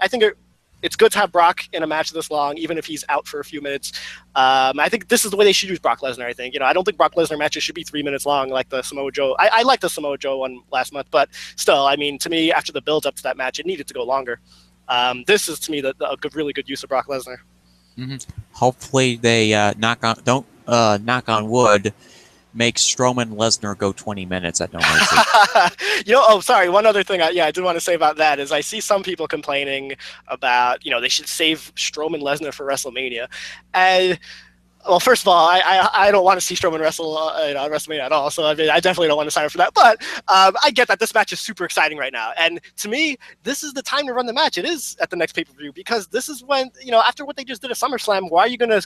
C: it's good to have Brock in a match this long, even if he's out for a few minutes. I think this is the way they should use Brock Lesnar, I think. You know, I don't think Brock Lesnar matches should be 3 minutes long like the Samoa Joe. I like the Samoa Joe one last month, but still, I mean, to me, after the build-up to that match, it needed to go longer. This is, to me, a really good use of Brock Lesnar.
A: Mm-hmm. Hopefully they don't knock on wood, make Strowman Lesnar go 20 minutes at No Mercy.
C: You know, oh, sorry. One other thing I did want to say about that is I see some people complaining about, you know, they should save Strowman Lesnar for WrestleMania. And, well, first of all, I don't want to see Strowman wrestle on WrestleMania at all, so I mean, I definitely don't want to sign up for that. But I get that this match is super exciting right now, and to me, this is the time to run the match. It is at the next pay-per-view because this is when, you know, after what they just did at SummerSlam, why are you gonna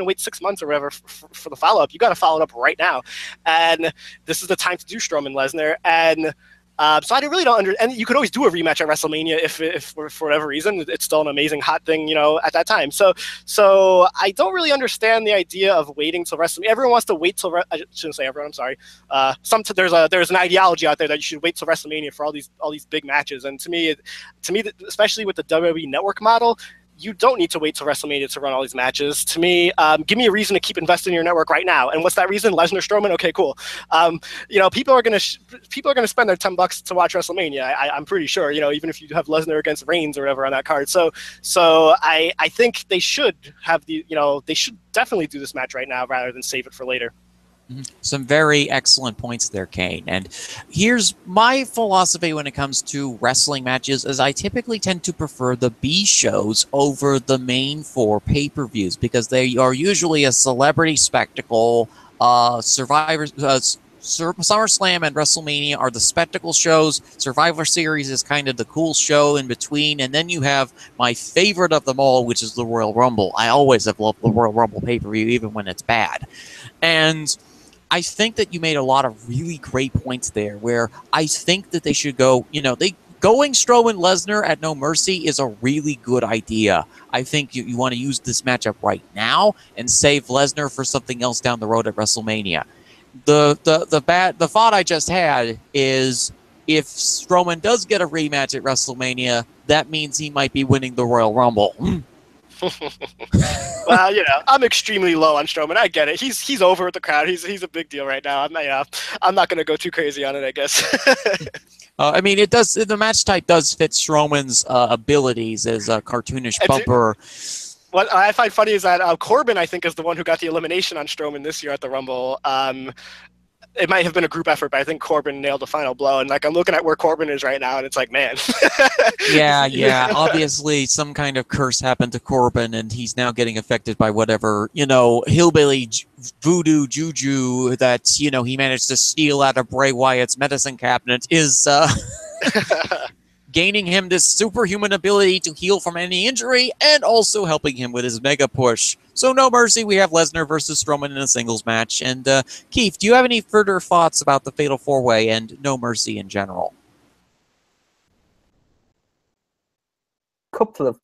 C: wait 6 months or whatever for the follow-up? You got to follow it up right now, and this is the time to do Strowman Lesnar. And so I really don't and you could always do a rematch at WrestleMania if for whatever reason it's still an amazing hot thing, you know, at that time. So I don't really understand the idea of waiting till WrestleMania. Everyone wants to wait till I shouldn't say everyone. I'm sorry. There's an ideology out there that you should wait till WrestleMania for all these big matches. And to me, especially with the WWE Network model, you don't need to wait till WrestleMania to run all these matches. To me, give me a reason to keep investing in your network right now. And what's that reason? Lesnar, Strowman. Okay, cool. People are gonna spend their $10 to watch WrestleMania. I'm pretty sure. Even if you have Lesnar against Reigns or whatever on that card. So I think they should have they should definitely do this match right now rather than save it for later.
A: Some very excellent points there, Kane. And here's my philosophy when it comes to wrestling matches, is I typically tend to prefer the B shows over the main 4 pay-per-views because they are usually a celebrity spectacle. SummerSlam and WrestleMania are the spectacle shows. Survivor Series is kind of the cool show in between. And then you have my favorite of them all, which is the Royal Rumble. I always have loved the Royal Rumble pay-per-view, even when it's bad. And I think that you made a lot of really great points there where I think that they should go, going Strowman Lesnar at No Mercy is a really good idea. I think you want to use this matchup right now and save Lesnar for something else down the road at WrestleMania. The thought I just had is if Strowman does get a rematch at WrestleMania, that means he might be winning the Royal Rumble.
C: Well, I'm extremely low on Strowman. I get it. He's over with the crowd. He's a big deal right now. I'm not going to go too crazy on it, I guess.
A: It does. The match type does fit Strowman's abilities as a cartoonish bumper.
C: What I find funny is that Corbin, I think, is the one who got the elimination on Strowman this year at the Rumble. It might have been a group effort, but I think Corbin nailed the final blow. And I'm looking at where Corbin is right now, and it's like, man.
A: Yeah. Obviously, some kind of curse happened to Corbin, and he's now getting affected by whatever, hillbilly voodoo juju that, he managed to steal out of Bray Wyatt's medicine cabinet is gaining him this superhuman ability to heal from any injury and also helping him with his mega push. So No Mercy, we have Lesnar versus Strowman in a singles match. And Keith, do you have any further thoughts about the Fatal 4-Way and No Mercy in general?
B: Couple of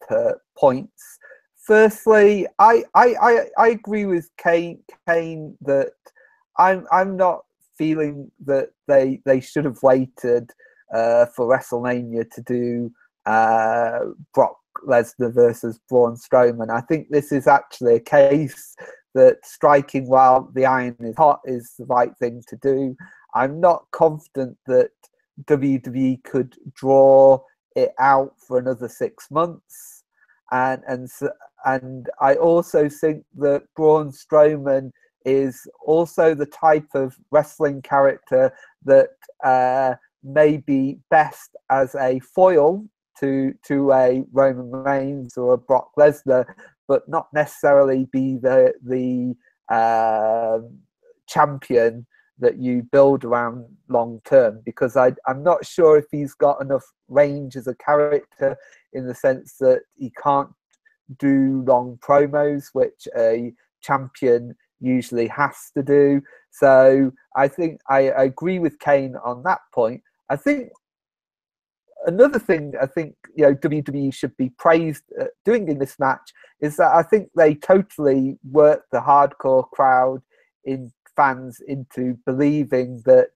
B: points. Firstly, I agree with Kane that I'm not feeling that they should have waited for WrestleMania to do Brock Lesnar versus Braun Strowman. I think this is actually a case that striking while the iron is hot is the right thing to do. I'm not confident that WWE could draw it out for another 6 months, and I also think that Braun Strowman is also the type of wrestling character that may be best as a foil to a Roman Reigns or a Brock Lesnar, but not necessarily be the champion that you build around long term, because I'm not sure if he's got enough range as a character, in the sense that he can't do long promos, which a champion usually has to do. So I think I agree with Kane on that point. I think another thing WWE should be praised at doing in this match is that I think they totally worked the hardcore crowd fans into believing that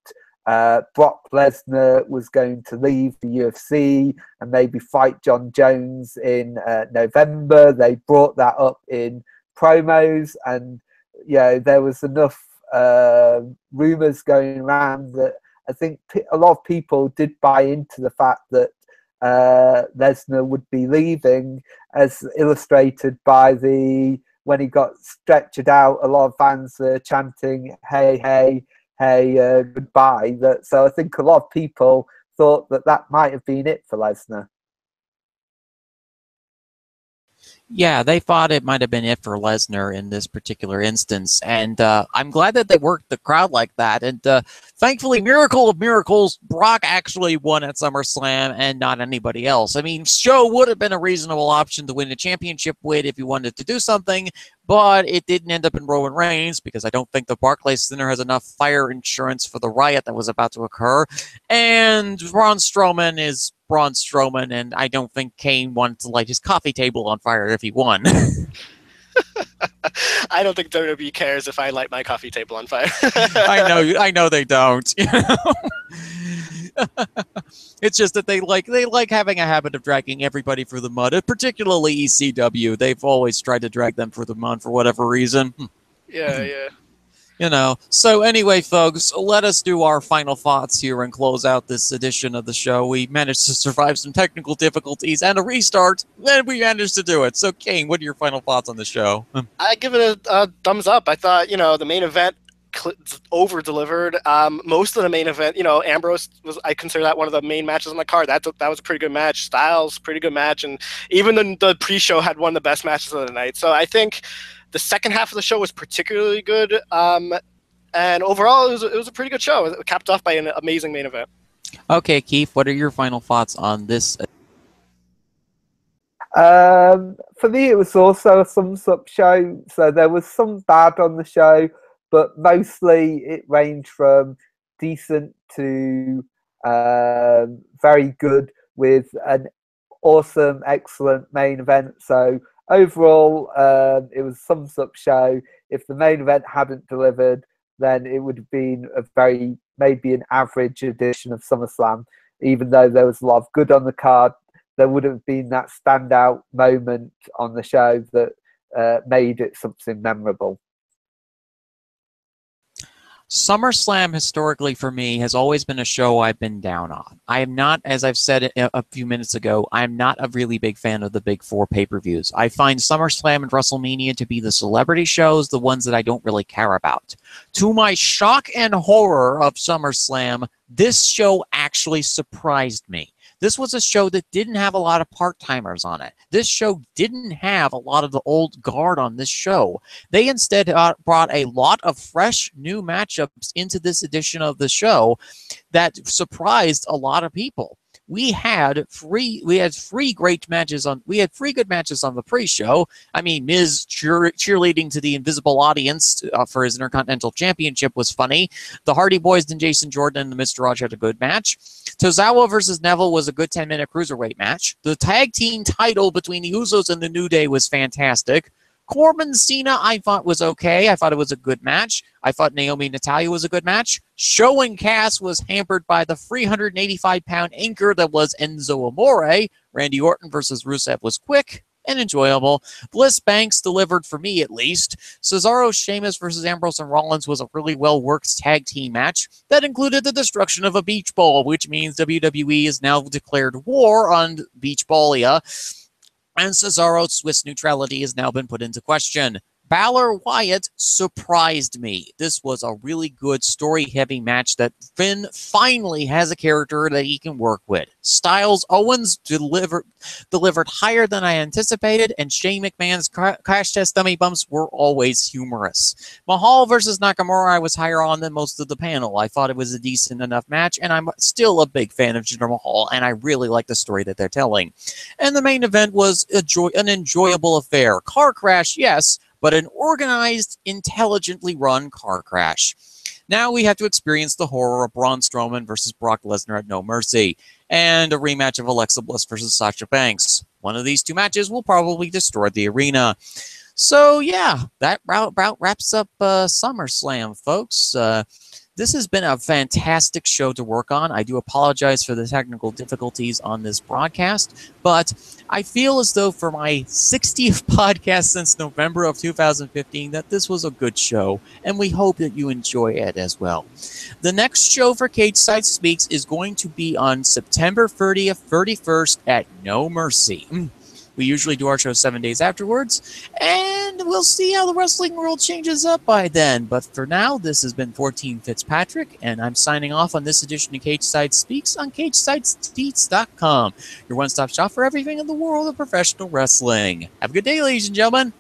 B: Brock Lesnar was going to leave the UFC and maybe fight John Jones in November. They brought that up in promos, and there was enough rumors going around that I think a lot of people did buy into the fact that Lesnar would be leaving, as illustrated by when he got stretchered out, a lot of fans were chanting, hey, hey, hey, goodbye. So I think a lot of people thought that might have been it for Lesnar.
A: Yeah, they thought it might have been it for Lesnar in this particular instance. And I'm glad that they worked the crowd like that. And thankfully, miracle of miracles, Brock actually won at SummerSlam and not anybody else. I mean, Show would have been a reasonable option to win a championship with if you wanted to do something, but it didn't end up in Roman Reigns because I don't think the Barclays Center has enough fire insurance for the riot that was about to occur. And Braun Strowman is Braun Strowman, and I don't think Kane wanted to light his coffee table on fire if he won.
C: I don't think WWE cares if I light my coffee table on fire.
A: I know they don't. It's just that they like having a habit of dragging everybody through the mud, particularly ECW. They've always tried to drag them through the mud for whatever reason.
C: Yeah.
A: You know, so anyway, folks, let us do our final thoughts here and close out this edition of the show. We managed to survive some technical difficulties and a restart, then we managed to do it. So, Kane, what are your final thoughts on the show?
C: I give it a thumbs up. I thought, the main event over-delivered. Most of the main event, Ambrose I consider that one of the main matches on the card. That was a pretty good match. Styles, pretty good match. And even the pre-show had one of the best matches of the night. So I think the second half of the show was particularly good, and overall, it was a pretty good show. It capped off by an amazing main event.
A: Okay, Keith, what are your final thoughts on this?
B: For me, it was also a thumbs-up show. So there was some bad on the show, but mostly it ranged from decent to very good, with an awesome, excellent main event. So overall, it was a thumbs-up show. If the main event hadn't delivered, then it would have been maybe an average edition of SummerSlam. Even though there was a lot of good on the card, there would have been that standout moment on the show that made it something memorable.
A: SummerSlam, historically for me, has always been a show I've been down on. I am not, as I've said a few minutes ago, I'm not a really big fan of the big four pay-per-views. I find SummerSlam and WrestleMania to be the celebrity shows, the ones that I don't really care about. To my shock and horror of SummerSlam, this show actually surprised me. This was a show that didn't have a lot of part-timers on it. This show didn't have a lot of the old guard on this show. They instead brought a lot of fresh new matchups into this edition of the show that surprised a lot of people. We had three good matches on the pre-show. I mean, Miz cheerleading to the invisible audience for his Intercontinental Championship was funny. The Hardy Boys and Jason Jordan and the Miztourage had a good match. Tozawa versus Neville was a good 10-minute cruiserweight match. The tag team title between the Usos and the New Day was fantastic. Corbin Cena, I thought was okay. I thought it was a good match. I thought Naomi Natalya was a good match. Show and Cass was hampered by the 385-pound anchor that was Enzo Amore. Randy Orton versus Rusev was quick and enjoyable. Bliss Banks delivered, for me at least. Cesaro, Sheamus versus Ambrose and Rollins was a really well-worked tag team match that included the destruction of a beach ball, which means WWE has now declared war on Beach Ballia. And Cesaro's Swiss neutrality has now been put into question. Balor Wyatt surprised me. This was a really good story-heavy match that Finn finally has a character that he can work with. Styles Owens delivered higher than I anticipated, and Shane McMahon's crash test dummy bumps were always humorous. Mahal versus Nakamura I was higher on than most of the panel. I thought it was a decent enough match, and I'm still a big fan of Jinder Mahal, and I really like the story that they're telling. And the main event was an enjoyable affair. Car crash, yes, but an organized, intelligently run car crash. Now we have to experience the horror of Braun Strowman versus Brock Lesnar at No Mercy, and a rematch of Alexa Bliss versus Sasha Banks. One of these two matches will probably destroy the arena. So yeah, that wraps up SummerSlam, folks. This has been a fantastic show to work on. I do apologize for the technical difficulties on this broadcast, but I feel as though for my 60th podcast since November of 2015 that this was a good show, and we hope that you enjoy it as well. The next show for Cageside Speaks is going to be on September 30th, 31st at No Mercy. We usually do our show 7 days afterwards, and we'll see how the wrestling world changes up by then. But for now, this has been 14 Fitzpatrick, and I'm signing off on this edition of Cageside Speaks on CagesideSpeaks.com, your one-stop shop for everything in the world of professional wrestling. Have a good day, ladies and gentlemen.